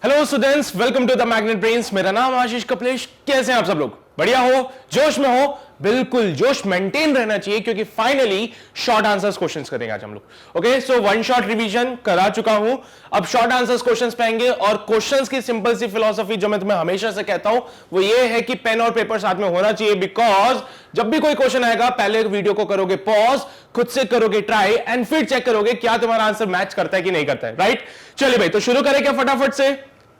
Hello students, welcome to the magnet brains. मेरा नाम आशीष कपलेश। कैसे हैं आप सब लोग? बढ़िया हो? जोश में हो? बिल्कुल जोश मेंटेन रहना चाहिए क्योंकि फाइनली शॉर्ट आंसर्स क्वेश्चंस करेंगे आज हम लोग। Okay, so one shot revision करा चुका हूं, अब शॉर्ट आंसर्स क्वेश्चंस पाएंगे। और क्वेश्चंस की सिंपल सी फिलॉसफी जो मैं तुम्हें हमेशा से कहता हूं वो ये है कि पेन और पेपर साथ में होना चाहिए, बिकॉज जब भी कोई क्वेश्चन आएगा पहले वीडियो को करोगे पॉज, खुद से करोगे ट्राई एंड फिर चेक करोगे क्या तुम्हारा आंसर मैच करता है कि नहीं करता है। राइट, चलिए भाई, तो शुरू करें क्या फटाफट से?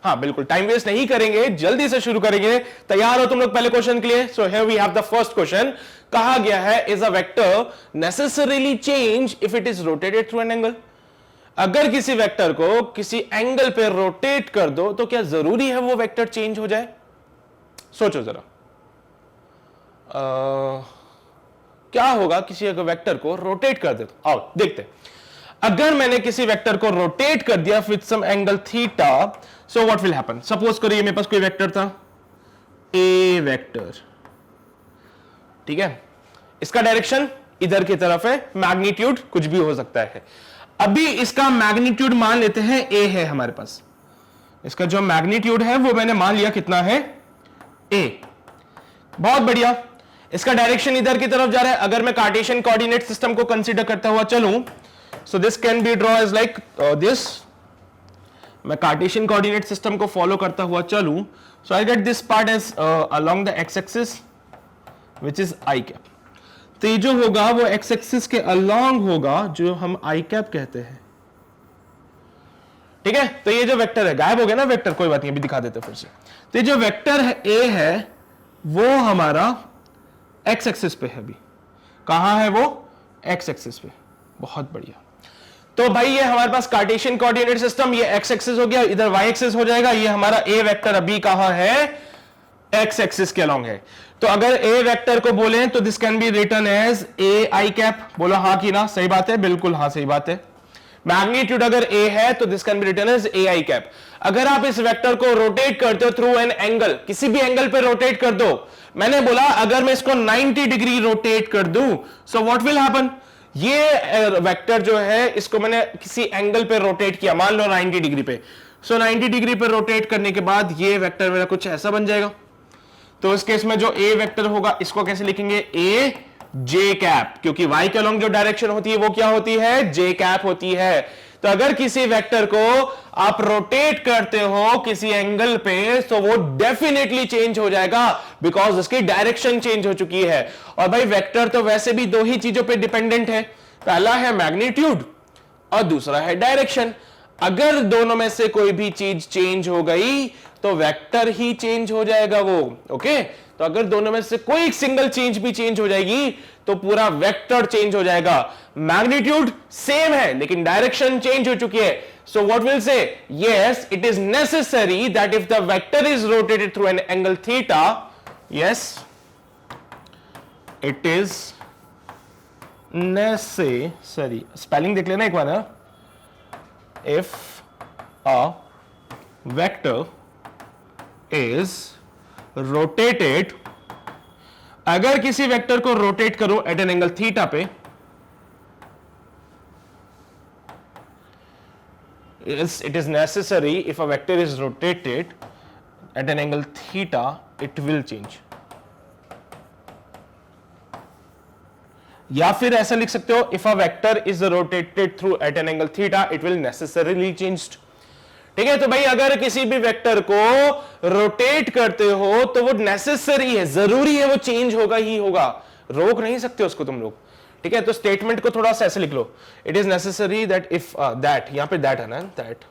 हाँ बिल्कुल, टाइम वेस्ट नहीं करेंगे, जल्दी से शुरू करेंगे। तैयार हो तुम लोग पहले क्वेश्चन के लिए? So here we have the first question. कहा गया है, is a vector necessarily change if it is rotated through an angle? अगर किसी वेक्टर को किसी एंगल पे रोटेट कर दो तो क्या जरूरी है वो वेक्टर चेंज हो जाए? सोचो जरा, क्या होगा किसी अगर वेक्टर को रोटेट कर दे तो? आओ देखते। अगर मैंने किसी वेक्टर को रोटेट कर दिया with some angle theta, so what will happen? Suppose करिए मेरे पास कोई वेक्टर था, ए वेक्टर, ठीक है, इसका डायरेक्शन इधर की तरफ है, मैग्नीट्यूड कुछ भी हो सकता है। अभी इसका मैग्नीट्यूड मान लेते हैं ए है हमारे पास, इसका जो मैग्नीट्यूड है वो मैंने मान लिया कितना है? ए। बहुत बढ़िया, इसका डायरेक्शन इधर की तरफ जा रहा है। अगर मैं कार्टेशियन कोऑर्डिनेट सिस्टम को कंसीडर करता हुआ चलूं, so this can be drawn as like this. मैं कार्टेशियन कोऑर्डिनेट सिस्टम को फॉलो करता हुआ चलूं, so I get this part as along the x axis which is i cap. तो ये जो होगा वो x axis के along होगा, जो हम i cap कहते हैं। ठीक है, तो ये जो वेक्टर है, गायब हो गया ना वेक्टर, कोई बात नहीं, अभी दिखा देते फिर से। तो ये जो वेक्टर है a है वो हमारा x axis पे है। अभी कहां है वो? x axis पे। बहुत बढ़िया। तो भाई ये हमारे पास कार्टेशियन कोऑर्डिनेट सिस्टम, ये एक्स एक्सिस हो गया, इधर वाई एक्सिस हो जाएगा। ये हमारा ए वेक्टर अभी कहां है? एक्स एक्सिस के अलोंग है। तो अगर ए वेक्टर को बोले तो this can be written as A I cap. बोलो हाँ कि ना? सही बात है, बिल्कुल हाँ सही बात है। मैग्नीट्यूड अगर ए है तो this can be written as A I cap. अगर आप इस वेक्टर को रोटेट करते हो थ्रू एन एंगल, किसी भी एंगल पे रोटेट कर दो, मैंने बोला अगर मैं इसको 90 डिग्री रोटेट कर दूं, सो व्हाट विल हैपन? ये वेक्टर जो है इसको मैंने किसी एंगल पे रोटेट किया, मान लो 90 डिग्री पे। सो 90 डिग्री पे रोटेट करने के बाद ये वेक्टर मेरा कुछ ऐसा बन जाएगा। तो इस केस में जो ए वेक्टर होगा इसको कैसे लिखेंगे? ए जे कैप, क्योंकि वाई के अलोंग जो डायरेक्शन होती है वो क्या होती है? जे कैप होती है। तो अगर किसी वेक्टर को आप रोटेट करते हो किसी एंगल पे तो वो डेफिनेटली चेंज हो जाएगा, बिकॉज उसकी डायरेक्शन चेंज हो चुकी है। और भाई वेक्टर तो वैसे भी दो ही चीजों पे डिपेंडेंट है, पहला है मैग्नीट्यूड और दूसरा है डायरेक्शन। अगर दोनों में से कोई भी चीज चेंज हो गई तो वेक्टर ही चेंज हो जाएगा वो। ओके, तो अगर दोनों में से कोई सिंगल चेंज भी चेंज हो जाएगी तो पूरा वेक्टर चेंज हो जाएगा। मैग्नीट्यूड सेम है लेकिन डायरेक्शन चेंज हो चुकी है। सो what will say? Yes, it is necessary that if the vector is rotated through an angle theta, yes it is necessary. Spelling देख लेना एक बार ना। If a vector is rotated, अगर किसी वेक्टर को रोटेट करो एट एन एंगल थीटा पे, it is necessary if a vector is rotated at an angle theta, it will change. या फिर ऐसा लिख सकते हो, if a vector is rotated through at an angle theta, it will necessarily change. ठीक है, तो भाई अगर किसी भी वेक्टर को रोटेट करते हो तो वो नेसेसरी है, जरूरी है, वो चेंज होगा ही होगा, रोक नहीं सकते उसको तुम लोग। ठीक है, तो स्टेटमेंट को थोड़ा सा ऐसे लिख लो, it is necessary that if that, यहां पे दैट है ना, दैट।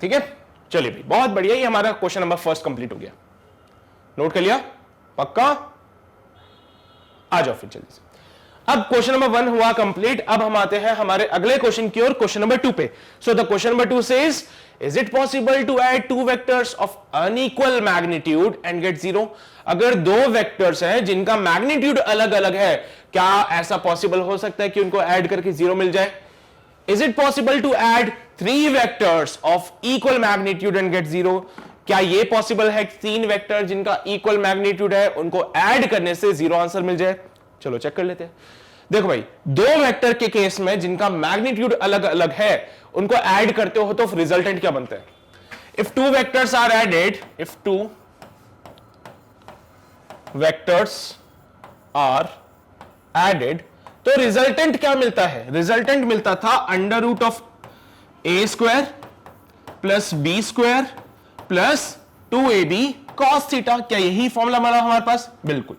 ठीक है, चलिए भाई बहुत बढ़िया, ये हमारा क्वेश्चन नंबर फर्स्ट कंप्लीट हो गया। नोट कर लिया? पक्का? आ जाओ फिर जल्दी से। अब क्वेश्चन नंबर 1 हुआ कंप्लीट। अब हम आते हैं हमारे अगले क्वेश्चन की ओर, क्वेश्चन नंबर 2 पे। So the question number 2 says, is it possible to add two vectors of unequal magnitude and get zero? अगर दो वेक्टर्स हैं जिनका मैग्नीट्यूड अलग अलग है, क्या ऐसा पॉसिबल हो सकता है कि उनको ऐड करके जीरो मिल जाए? Is it possible to add 3 vectors of equal magnitude and get zero? क्या यह पॉसिबल है कि 3 वेक्टर जिनका इक्वल मैग्नीट्यूड है उनको ऐड करने से जीरो आंसर मिल जाए? चलो चेक कर लेते हैं। देखो भाई, दो वेक्टर के केस में जिनका मैग्नीट्यूड अलग अलग है उनको ऐड करते हो तो रिजल्टेंट क्या बनता है? If two vectors are added, if two vectors are added, तो रिजल्टेंट क्या मिलता है? रिजल्टेंट मिलता था under root of A square plus B square plus 2ab cos theta. क्या यही फॉर्मूला मिला हमारे पास? बिल्कुल।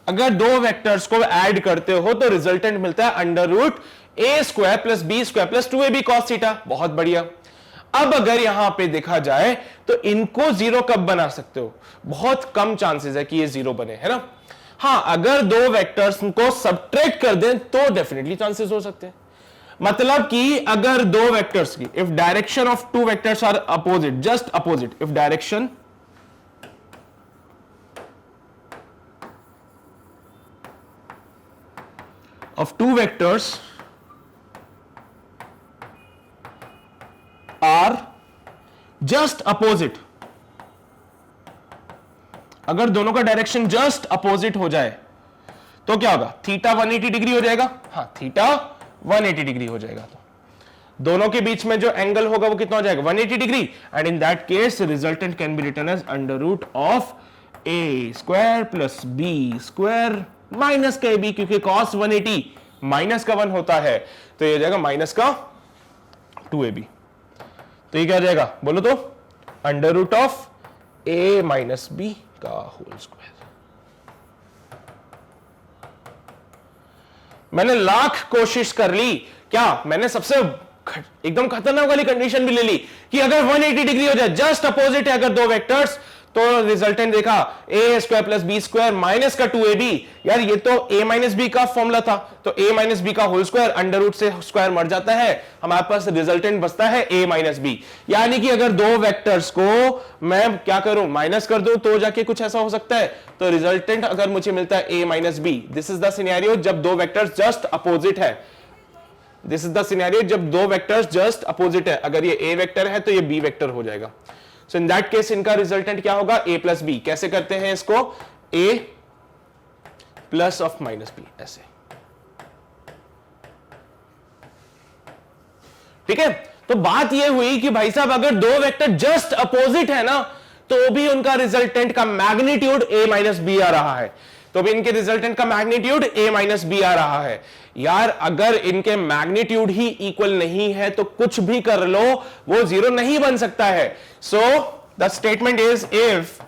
अगर दो वेक्टर्स को ऐड करते हो तो रिजल्टेंट मिलता है under root a square plus B square plus 2ab cos theta. बहुत बढ़िया। अब अगर यहां पे देखा जाए तो इनको जीरो कब बना सकते हो? बहुत कम चांसेस है कि ये जीरो बने, है ना? हां, अगर दो वेक्टर्स को सब्ट्रैक्ट कर दें तो डेफिनेटली चांसेस हो सकते हैं। मतलब कि अगर दो वेक्टर्स की, if direction of two vectors are opposite, just opposite, if direction of two vectors are just opposite, अगर दोनों का डायरेक्शन जस्ट अपोजिट हो जाए तो क्या होगा? थीटा 180 डिग्री हो जाएगा। हाँ, थीटा 180 डिग्री हो जाएगा। तो दोनों के बीच में जो एंगल होगा वो कितना हो जाएगा? 180 degree. And in that case resultant can be written as under root of A square plus B square minus का बी, क्योंकि cos 180 माइनस का 1 होता है तो ये हो जाएगा माइनस का 2ab। तो ये क्या हो जाएगा बोलो तो? Under root of a minus B का होल स्क्वायर। मैंने लाख कोशिश कर ली, क्या मैंने सबसे एकदम खतरनाक वाली कंडीशन भी ले ली कि अगर 180 डिग्री हो जाए, जस्ट अपोजिट है अगर दो वेक्टर्स, तो रिजल्टेंट देखा a square plus B square minus का 2ab। यार ये तो a माइनस बी का फॉर्मूला था, तो a माइनस बी का होल स्क्वायर, अंडर रूट से स्क्वायर मर जाता है, हमारे पास रिजल्टेंट बचता है a माइनस बी। यानी कि अगर दो वेक्टर्स को मैं क्या करूं? माइनस कर दूं तो जाके कुछ ऐसा हो सकता है। तो रिजल्टेंट अगर मुझे मिलता है a minus B, this is the scenario जब दो वेक्टर्स जस्ट अपोजिट है। दिस इज द सिनेरियो जब दो वेक्टर्स जस्ट अपोजिट है। अगर ये a वेक्टर है तो ये b वेक्टर हो जाएगा। सो इन दैट केस इनका रिजल्टेंट क्या होगा? a plus B. कैसे करते हैं इसको? a plus of minus B, ऐसे। ठीक है, तो बात यह हुई कि भाई साहब अगर दो वेक्टर जस्ट अपोजिट है ना, तो भी उनका रिजल्टेंट का मैग्नीट्यूड a माइनस बी आ रहा है। तो भी इनके रिजल्टेंट का मैग्नीट्यूड a माइनस बी आ रहा है। यार अगर इनके मैग्नीट्यूड ही इक्वल नहीं है तो कुछ भी कर लो वो जीरो नहीं बन सकता है। So the statement is if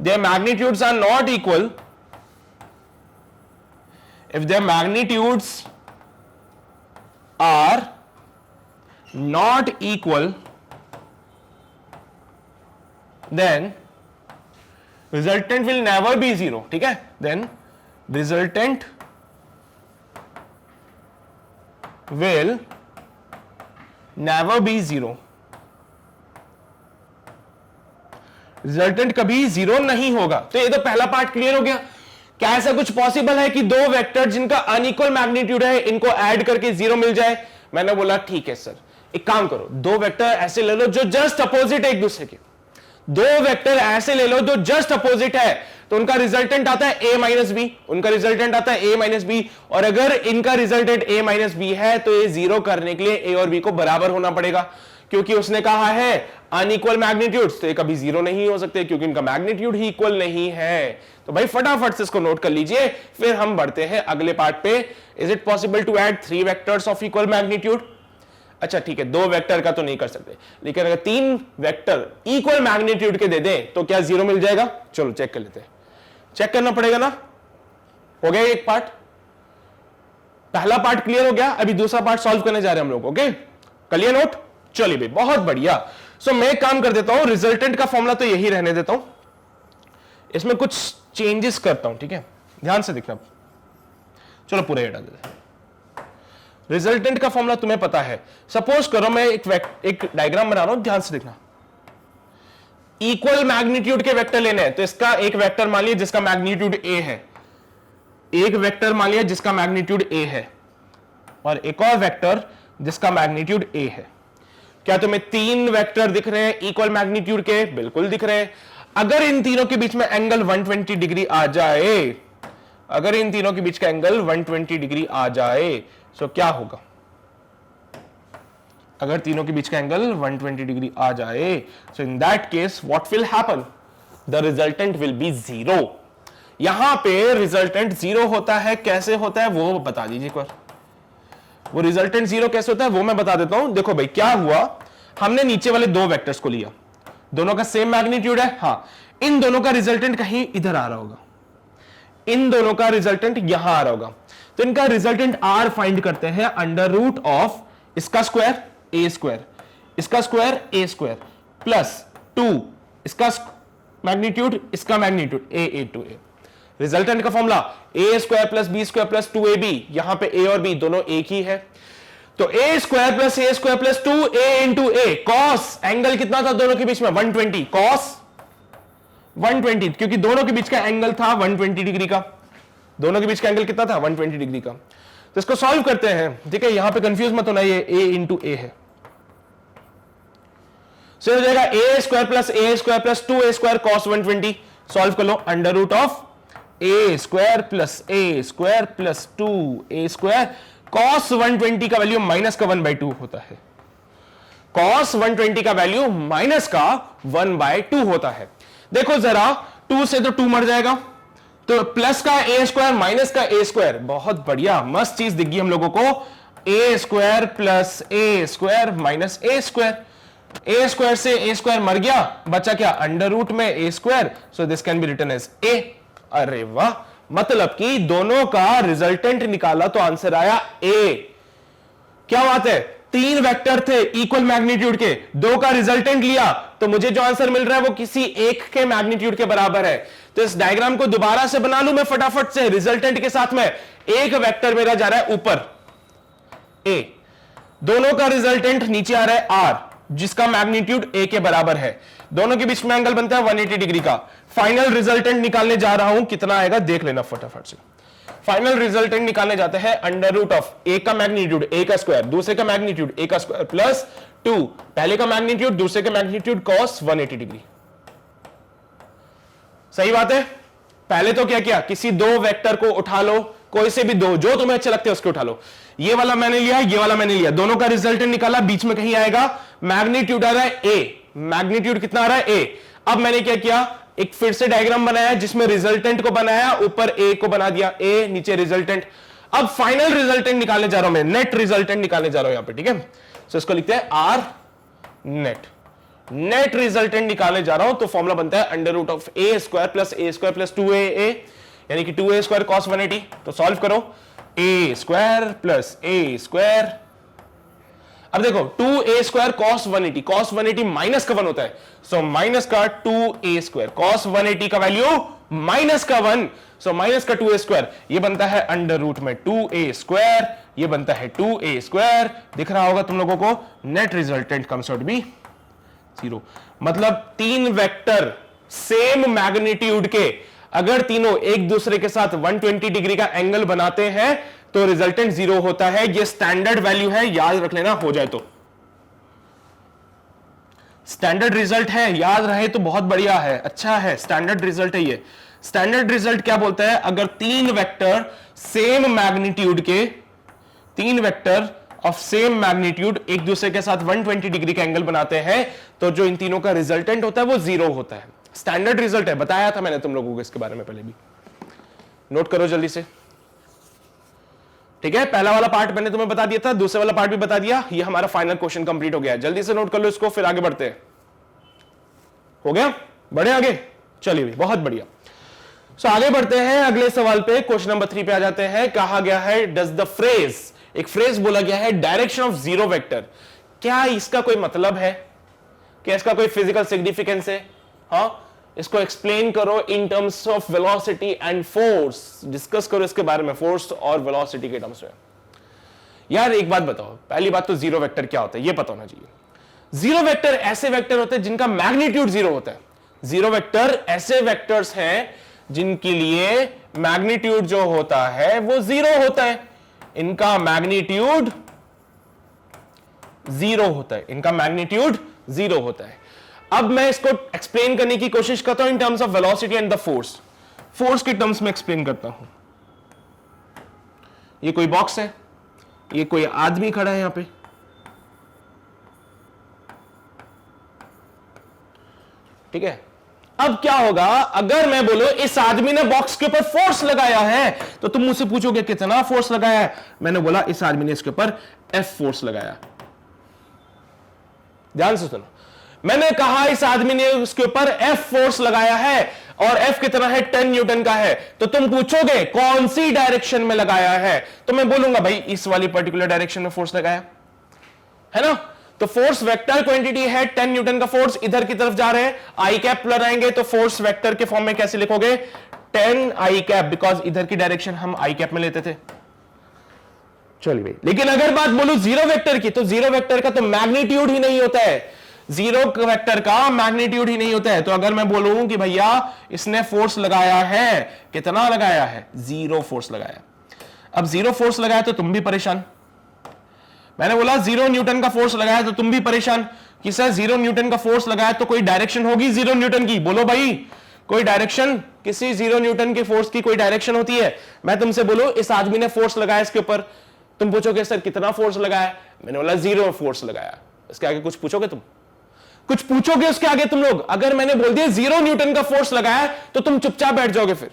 their magnitudes are not equal, if their magnitudes are not equal, then resultant will never be zero. ठीक है, then resultant will never be zero. Resultant कभी जीरो नहीं होगा। तो ये तो पहला पार्ट क्लियर हो गया। क्या ऐसा कुछ पॉसिबल है कि दो वेक्टर जिनका अनइक्वल मैग्नीट्यूड है इनको ऐड करके जीरो मिल जाए? मैंने बोला ठीक है सर, एक काम करो, दो वेक्टर ऐसे ले लो जो जस्ट अपोजिट है एक दूसरे के। दो वेक्टर ऐसे ले लो जो जस्ट अपोजिट है, तो उनका रिजल्टेंट आता है a माइनस बी, उनका रिजल्टेंट आता है a माइनस बी। और अगर इनका रिजल्टेंट a माइनस बी है तो ये जीरो करने के लिए a और b को बराबर होना पड़ेगा, क्योंकि उसने कहा है अनइक्वल मैग्नीट्यूड्स, तो ये कभी जीरो नहीं हो सकते क्योंकि इनका मैग्नीट्यूड ही इक्वल नहीं है। तो भाई फटाफट से इसको नोट कर लीजिए, फिर हम बढ़ते हैं अगले पार्ट पे। Is it possible to add three vectors of equal magnitude? अच्छा ठीक है, दो वेक्टर का तो नहीं कर सकते, लेकिन अगर तीन वेक्टर इक्वल मैग्नीट्यूड के दे दें तो क्या जीरो मिल जाएगा? चलो चेक कर लेते हैं। चेक करना पड़ेगा ना। हो गया एक पार्ट, पहला पार्ट क्लियर हो गया। अभी दूसरा पार्ट सॉल्व करने जा रहे हैं हम लोग। ओके, कर लिया नोट? चलिए भाई बहुत बढ़िया। सो मैं काम कर देता हूं, रिजल्टेंट का फॉर्मूला तो यही रहने देता हूं, इसमें कुछ चेंजेस करता हूं। ठीक है, ध्यान से देखना। चलो पूरा हटा देते हैं। रिजल्टेंट का फॉर्मूला तुम्हें पता है। सपोज करो मैं एक डायग्राम बना रहा हूं, ध्यान से देखना। इक्वल मैग्नीट्यूड के वेक्टर लेने हैं, तो इसका एक वेक्टर मान लिया जिसका मैग्नीट्यूड a है, एक वेक्टर मान लिया जिसका मैग्नीट्यूड a है, और एक और वेक्टर जिसका मैग्नीट्यूड a है। क्या तुम्हें तीन वेक्टर दिख रहे हैं इक्वल मैग्नीट्यूड के? बिल्कुल दिख रहे हैं। अगर इन तीनों के बीच में एंगल 120 डिग्री आ जाए अगर इन तीनों के बीच का एंगल 120 डिग्री आ जाए तो क्या होगा? अगर तीनों के बीच का एंगल 120 डिग्री आ जाए so in that case what will happen? The resultant will be 0। यहां पे रिजल्टेंट 0 होता है, कैसे होता है वो बता दीजिए एक बार। वो रिजल्टेंट 0 कैसे होता है वो मैं बता देता हूं। देखो भाई क्या हुआ, हमने नीचे वाले दो वेक्टर्स को लिया, दोनों का सेम मैग्नीट्यूड है, हाँ, इन दोनों का रिजल्टेंट कहीं इधर आ रहा होगा, इन दोनों का रिजल्टेंट यहां आ रहा होगा, तो इनका रिजल्टेंट आर फाइंड करते हैं अंडर रूट ऑफ इसका स्क्वायर ए स्क्वायर, इसका स्क्वायर ए स्क्वायर प्लस 2 इसका मैग्नीट्यूड, इसका magnitude a to a. Resultant का formula a square plus B square plus 2ab, यहां पे ए और बी दोनों एक ही है, तो ए स्क्वायर प्लस 2a इंटू ए। कॉस एंगल कितना था दोनों के बीच में? 120, कॉस 120, क्योंकि दोनों के बीच का एंगल था 120 डिग्री का। दोनों के बीच का एंगल कितना था? 120 डिग्री का। तो इसको सॉल्व करते हैं, ठीक है, यहां पे कंफ्यूज मत होना, ये a इंटू ए है। सो हो जाएगा a square plus 2a square cos 120। Solve कर लो, under root of A square plus 2a square cos 120 का वैल्यू माइनस का 1/2 होता है। कॉस 120 का वैल्यू माइनस का 1/2 होता है। देखो जरा, 2 से तो 2 मर जाएगा, तो प्लस का ए स्क्वायर माइनस का ए स्क्वायर, बहुत बढ़िया मस्त चीज दिख गई हम लोगों को। ए square plus A square minus A square, a square से ए स्क्वायर मर गया, बचा क्या? अंडर रूट में a square, so this can be written as a. अरे वाह, मतलब कि दोनों का रिजल्टेंट निकाला तो आंसर आया ए। क्या बात है, 3 वेक्टर थे इक्वल मैग्नीट्यूड के, 2 का रिजल्टेंट लिया तो मुझे जो आंसर मिल रहा है वो किसी एक के मैग्नीट्यूड के बराबर है। तो इस डायग्राम को दोबारा से बना लूं मैं फटाफट से, रिजल्टेंट के साथ में एक वेक्टर मेरा जा रहा है ऊपर ए, दोनों का रिजल्टेंट नीचे आ रहा है आर, जिसका मैग्नीट्यूड ए के बराबर है, दोनों के बीच में एंगल बनता है 180 डिग्री का। फाइनल रिजल्टेंट निकालने जा रहा हूं, कितना आएगा देख लेना फटाफट से। फाइनल रिजल्टेंट निकालने जाते हैं अंडर रूट ऑफ ए का मैग्नीट्यूड ए का स्क्वायर, दूसरे का मैग्नीट्यूड ए का स्क्वायर प्लस 2, पहले का मैग्नीट्यूड दूसरे का मैग्नीट्यूड कॉस 180 डिग्री। सही बात है। पहले तो क्या किया, किसी दो वेक्टर को उठा लो, कोई से भी दो जो तुम्हें अच्छे लगते हैं उसको उठा लो। ये वाला मैंने लिया, ये वाला मैंने लिया, दोनों का रिजल्टेंट निकाला, बीच में कहीं आएगा मैग्नीट्यूड आ रहा है ए, मैग्नीट्यूड कितना आ रहा है ए। अब मैंने क्या किया, एक फिर से डायग्राम बनाया जिसमें रिजल्टेंट को बनाया, ऊपर ए को बना दिया ए, नीचे रिजल्टेंट। अब फाइनल रिजल्टेंट निकालने जा रहा हूं मैं, नेट रिजल्टेंट निकालने जा रहा हूं यहां पे, ठीक है। सो इसको लिखते हैं आर नेट, नेट रिजल्टेंट निकालने जा रहा हूं, तो फॉर्मूला बनता है under root of A square plus 2a, यानी कि 2a स्क्वायर कॉस 180। तो सॉल्व करो, ए स्क्वायर प्लस ए स्क्वायर, अब देखो 2a square cos 180, cos 180 minus का 1 होता है, सो माइनस का 2a स्क्वायर, कॉस 180 का वैल्यू माइनस का 1, सो माइनस का 2a स्क्वायर, ये बनता है अंडर रूट में 2a स्क्वायर, ये बनता है 2a स्क्वायर। दिख रहा होगा तुम लोगों को, net resultant comes out be 0। मतलब 3 वेक्टर सेम मैग्नीट्यूड के अगर तीनों एक दूसरे के साथ 120 डिग्री का एंगल बनाते हैं तो रिजल्टेंट 0 होता है। ये स्टैंडर्ड वैल्यू है, याद रख लेना, हो जाए तो स्टैंडर्ड रिजल्ट है, याद रहे तो बहुत बढ़िया है, अच्छा है, स्टैंडर्ड रिजल्ट है ये। स्टैंडर्ड रिजल्ट क्या बोलता है, अगर 3 वेक्टर सेम मैग्नीट्यूड के, 3 वेक्टर ऑफ सेम मैग्नीट्यूड एक दूसरे के साथ 120 डिग्री का एंगल बनाते हैं तो जो इन तीनों का रिजल्टेंट होता है वो 0 होता है। स्टैंडर्ड रिजल्ट है, बताया था मैंने तुम लोगों को इसके बारे में पहले भी, नोट करो जल्दी से, ठीक है। पहला वाला पार्ट मैंने तुम्हें बता दिया था, दूसरा वाला पार्ट भी बता दिया, ये हमारा फाइनल क्वेश्चन कंप्लीट हो गया है। जल्दी से नोट कर लो इसको, फिर आगे बढ़ते हैं। हो गया, बढ़े आगे, चलिए बहुत बढ़िया। सो आगे बढ़ते हैं अगले सवाल पे, क्वेश्चन नंबर 3 पे आ जाते हैं। कहा गया है डज द फ्रेज, एक फ्रेज बोला गया है डायरेक्शन ऑफ जीरो वेक्टर, क्या इसका कोई मतलब है, क्या इसका कोई फिजिकल सिग्निफिकेंस है? हाँ, इसको एक्सप्लेन करो in terms of velocity and force, discuss करो इसके बारे में, फोर्स और वेलोसिटी के टर्म्स में। यार एक बात बताओ, पहली बात तो जीरो वेक्टर क्या होता है ये पता होना चाहिए। जीरो वेक्टर ऐसे वेक्टर होते हैं जिनका मैग्नीट्यूड 0 होता है। जीरो वेक्टर ऐसे वेक्टर्स हैं जिनके लिए मैग्नीट्यूड जो होता है वो 0 होता है, इनका मैग्नीट्यूड 0 होता है, इनका मैग्नीट्यूड 0 होता है। अब मैं इसको एक्सप्लेन करने की कोशिश करता हूं in terms of velocity and the force, force के टर्म्स में एक्सप्लेन करता हूं। ये कोई बॉक्स है, ये कोई आदमी खड़ा है यहां पे, ठीक है। अब क्या होगा, अगर मैं बोलूं इस आदमी ने बॉक्स के ऊपर फोर्स लगाया है, तो तुम मुझसे पूछोगे कितना फोर्स लगाया है। मैंने बोला इस आदमी ने इसके ऊपर एफ फोर्स लगाया। ध्यान से सुनो, मैंने कहा इस आदमी ने उसके ऊपर एफ फोर्स लगाया है और एफ कितना है, 10 न्यूटन का है। तो तुम पूछोगे कौन सी डायरेक्शन में लगाया है, तो मैं बोलूंगा भाई इस वाली पर्टिकुलर डायरेक्शन में फोर्स लगाया है ना। तो फोर्स वेक्टर क्वांटिटी है 10 न्यूटन का फोर्स इधर की तरफ जा रहे हैं, आई कैप लगाएंगे तो फोर्स वेक्टर के फॉर्म में कैसे लिखोगे, 10 आई कैप, बिकॉज इधर की डायरेक्शन हम आई कैप में लेते थे। चलिए भाई, लेकिन अगर बात बोलूं जीरो वेक्टर की, तो जीरो वेक्टर का तो मैग्नीट्यूड ही नहीं होता है, जीरो वेक्टर का मैग्नीट्यूड ही नहीं होता है। तो अगर मैं बोलूं कि भैया इसने फोर्स लगाया है, कितना लगाया है, जीरो फोर्स लगाया। अब जीरो फोर्स लगाया तो तुम भी परेशान। मैंने बोला 0 न्यूटन का फोर्स लगाया तो तुम भी परेशान कि सर 0 न्यूटन का फोर्स लगाया तो कोई डायरेक्शन होगी 0 न्यूटन की। बोलो भाई, कोई डायरेक्शन, किसी 0 न्यूटन के फोर्स की कोई डायरेक्शन होती है। मैं तुमसे बोलूं इस आदमी ने फोर्स लगाया इसके ऊपर, तुम पूछोगे सर कितना फोर्स लगाया, मैंने बोला 0 फोर्स लगाया। इसके आगे कुछ पूछोगे, तुम कुछ पूछोगे उसके आगे तुम लोग। अगर मैंने बोल दिया 0 न्यूटन का फोर्स लगाया तो तुम चुपचाप बैठ जाओगे, फिर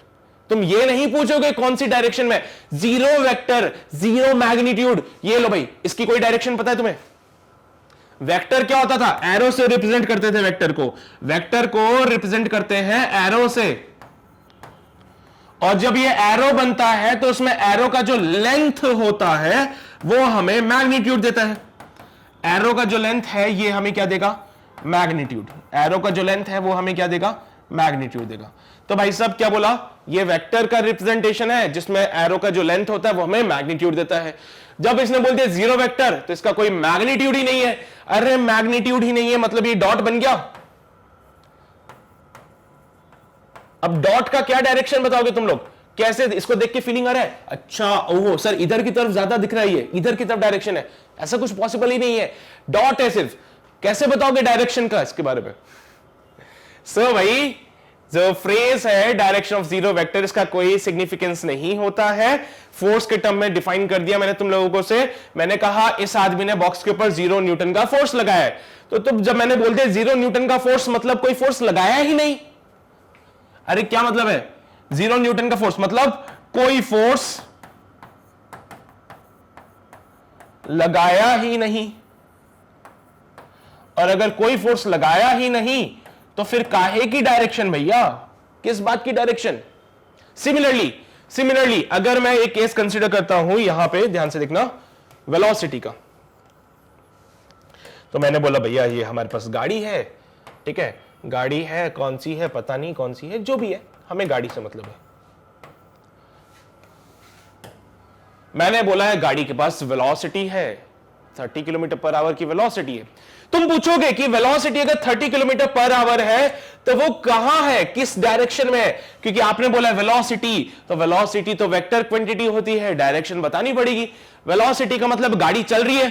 तुम ये नहीं पूछोगे कौन सी डायरेक्शन में। जीरो वेक्टर, जीरो मैग्नीट्यूड, ये लो भाई, इसकी कोई डायरेक्शन पता है तुम्हें। वेक्टर क्या होता था, एरो से रिप्रेजेंट करते थे वेक्टर को। वेक्टर को रिप्रेजेंट करते हैं एरो से, और जब ये एरो बनता है तो उसमें एरो का जो लेंथ होता है वो हमें मैग्नीट्यूड देता है। एरो का जो लेंथ है ये हमें क्या देगा, मैग्नीट्यूड। एरो का जो लेंथ है वो हमें क्या देगा, मैग्नीट्यूड देगा। तो भाई साहब क्या बोला, ये वेक्टर का रिप्रेजेंटेशन है जिसमें एरो का जो लेंथ होता है वो हमें मैग्नीट्यूड देता है। जब इसने बोल दिया जीरो वेक्टर तो इसका कोई मैग्नीट्यूड ही नहीं है। अरे मैग्नीट्यूड ही नहीं है मतलब ये डॉट बन गया। अब डॉट का क्या डायरेक्शन बताओगे तुम लोग, कैसे इसको देख के फीलिंग आ रहा है, अच्छा ओहो सर इधर की तरफ ज्यादा दिख रहा है, ये इधर की तरफ डायरेक्शन है, ऐसा कुछ पॉसिबल ही नहीं है, डॉट है सिर्फ। कैसे बताओगे डायरेक्शन का इसके बारे में। सो भाई जो फ्रेज है डायरेक्शन ऑफ जीरो वेक्टर, इसका कोई सिग्निफिकेंस नहीं होता है। फोर्स के टर्म में डिफाइन कर दिया मैंने तुम लोगों को से। मैंने कहा इस आदमी ने बॉक्स के ऊपर 0 न्यूटन का फोर्स लगाया है, तो तुम जब मैंने बोल दिया 0 न्यूटन का फोर्स मतलब कोई फोर्स लगाया ही नहीं। अरे क्या मतलब है 0 न्यूटन का फोर्स, मतलब कोई फोर्स लगाया ही नहीं। और अगर कोई फोर्स लगाया ही नहीं तो फिर काहे की डायरेक्शन भैया, किस बात की डायरेक्शन। सिमिलरली अगर मैं एक केस कंसीडर करता हूं, यहां पे ध्यान से देखना, वेलोसिटी का। तो मैंने बोला भैया ये हमारे पास गाड़ी है, ठीक है, गाड़ी है, कौन सी है पता नहीं, कौन सी है, जो भी है हमें गाड़ी से मतलब है। मैंने बोला है गाड़ी के पास वेलोसिटी है, 30 किलोमीटर पर आवर की वेलोसिटी है। तुम पूछोगे कि वेलोसिटी अगर 30 किलोमीटर पर आवर है तो वो कहां है, किस डायरेक्शन में है, क्योंकि आपने बोला वेलोसिटी, तो वेलोसिटी तो वेक्टर क्वांटिटी होती है, डायरेक्शन बतानी पड़ेगी। वेलोसिटी का मतलब गाड़ी चल रही है।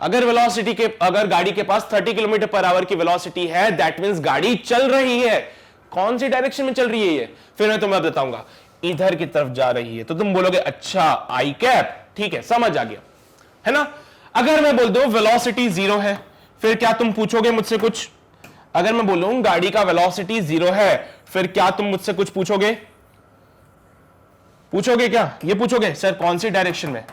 अगर गाड़ी के पास 30 किलोमीटर पर आवर की वेलोसिटी है, दैट मींस गाड़ी चल रही है। कौन सी डायरेक्शन में चल रही है ये, फिर मैं तुम्हें बताऊंगा, इधर की तरफ जा रही है। तो तुम बोलोगे अच्छा आई कैप, ठीक है समझ आ गया, है ना। अगर मैं बोल दूं वेलोसिटी 0 है, फिर क्या तुम पूछोगे मुझसे कुछ। अगर मैं बोलूं गाड़ी का वेलोसिटी 0 है, फिर क्या तुम मुझसे कुछ पूछोगे क्या, ये पूछोगे सर कौन सी डायरेक्शन में।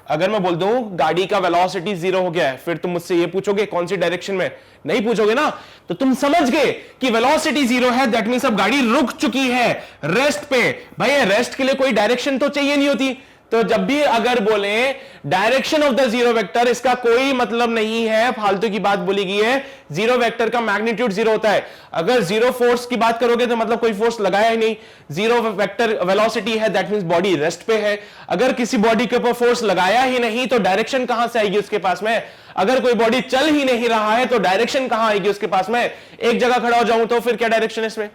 अगर मैं बोल दूं गाड़ी का वेलोसिटी 0 हो गया है, फिर तुम मुझसे ये पूछोगे कौन सी डायरेक्शन में, नहीं पूछोगे ना। तो तुम समझ गए कि वेलोसिटी 0 है, दैट मींस अब गाड़ी रुक चुकी है रेस्ट पे। भाई रेस्ट के लिए कोई डायरेक्शन तो चाहिए नहीं होती। तो जब भी अगर बोले direction of the zero vector, इसका कोई मतलब नहीं है, फालतू की बात बोली गई है। जीरो वेक्टर का मैग्नीट्यूड 0 होता है। अगर जीरो फोर्स की बात करोगे तो मतलब कोई फोर्स लगाया ही नहीं। जीरो वेक्टर वेलोसिटी है, दैट मींस बॉडी रेस्ट पे है। अगर किसी बॉडी के ऊपर फोर्स लगाया ही नहीं तो डायरेक्शन कहां से आएगी उसके पास में। अगर कोई बॉडी चल ही नहीं रहा है तो डायरेक्शन कहां आएगी उसके पास में। एक जगह खड़ा हो जाऊं तो फिर क्या डायरेक्शन है इसमें।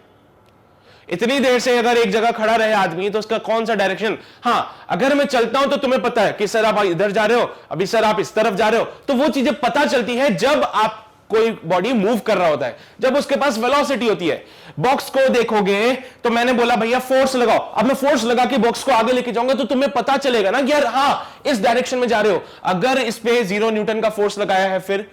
इतनी देर से अगर एक जगह खड़ा रहे आदमी तो उसका कौन सा डायरेक्शन। हाँ अगर मैं चलता हूं तो तुम्हें पता है कि सर आप इधर जा रहे हो, अभी सर आप इस तरफ जा रहे हो, तो वो चीजें पता चलती है जब आप कोई बॉडी मूव कर रहा होता है, जब उसके पास वेलोसिटी होती है। बॉक्स को देखोगे तो मैंने बोला भैया फोर्स लगाओ, अब मैं फोर्स लगा के बॉक्स को आगे लेके जाऊंगा तो तुम्हें पता चलेगा ना कि यार हाँ इस डायरेक्शन में जा रहे हो। अगर इस पे 0 न्यूटन का फोर्स लगाया है, फिर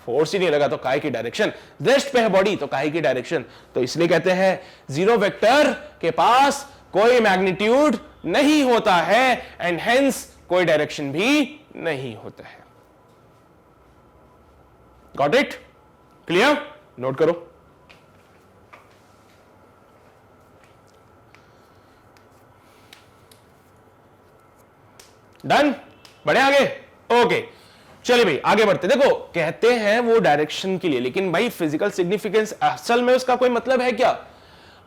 फोर्स ही नहीं लगा तो काहे की डायरेक्शन, रेस्ट पे है बॉडी तो काहे की डायरेक्शन। तो इसलिए कहते हैं जीरो वेक्टर के पास कोई मैग्नीट्यूड नहीं होता है एंड हेंस कोई डायरेक्शन भी नहीं होता है। Got it? क्लियर? नोट करो। डन? बढ़े आगे? ओके चलिए भाई आगे बढ़ते। देखो कहते हैं वो डायरेक्शन के लिए, लेकिन भाई फिजिकल सिग्निफिकेंस असल में उसका कोई मतलब है क्या?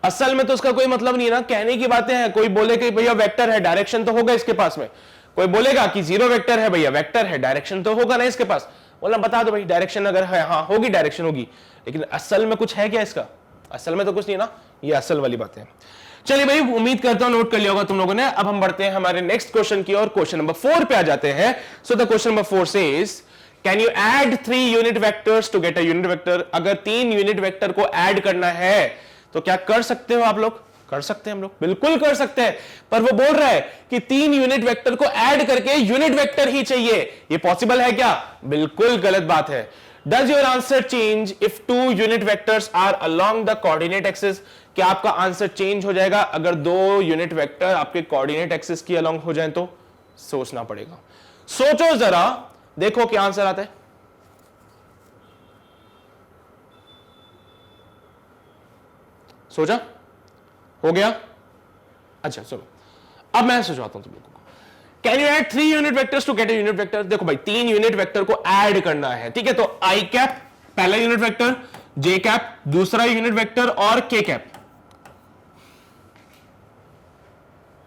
असल में तो उसका कोई मतलब नहीं है ना, कहने की बातें हैं। कोई बोले कि भैया वेक्टर है, डायरेक्शन तो होगा इसके पास में। कोई बोलेगा कि जीरो वेक्टर है, भैया वेक्टर है, डायरेक्शन तो होगा ना इसके पास। बोला बता दो भाई डायरेक्शन अगर है, हाँ होगी डायरेक्शन होगी, लेकिन असल में कुछ है क्या इसका? असल में तो कुछ नहीं ना, ये असल वाली बातें हैं। चलिए भाई उम्मीद करता हूं नोट कर लिया होगा तुम लोगों ने। अब हम बढ़ते हैं हमारे नेक्स्ट क्वेश्चन की और क्वेश्चन नंबर 4 पे आ जाते हैं। So the question number 4 says can you add 3 unit vectors to get a unit vector. अगर 3 यूनिट वेक्टर को ऐड करना है तो क्या कर सकते हो आप लोग? कर सकते हैं हम लोग, बिल्कुल कर सकते हैं। पर वो बोल रहा है कि 3 यूनिट वेक्टर को ऐड करके यूनिट वेक्टर ही चाहिए। ये पॉसिबल है क्या? बिल्कुल गलत बात है। Does your answer change if 2 unit vectors are along the coordinate axis? क्या आपका आंसर चेंज हो जाएगा अगर 2 यूनिट वेक्टर आपके कोऑर्डिनेट एक्सिस की अलोंग हो जाएं? तो सोचना पड़ेगा। सोचो जरा, देखो क्या आंसर आता है। सोचा? हो गया? अच्छा चलो अब मैं सोचवाता हूं तुम लोगों को। Can you add 3 unit vectors to get a unit vector. देखो भाई 3 यूनिट वेक्टर को ऐड करना है, ठीक है? तो आई कैप पहला यूनिट वेक्टर, जे कैप दूसरा यूनिट वेक्टर और के कैप।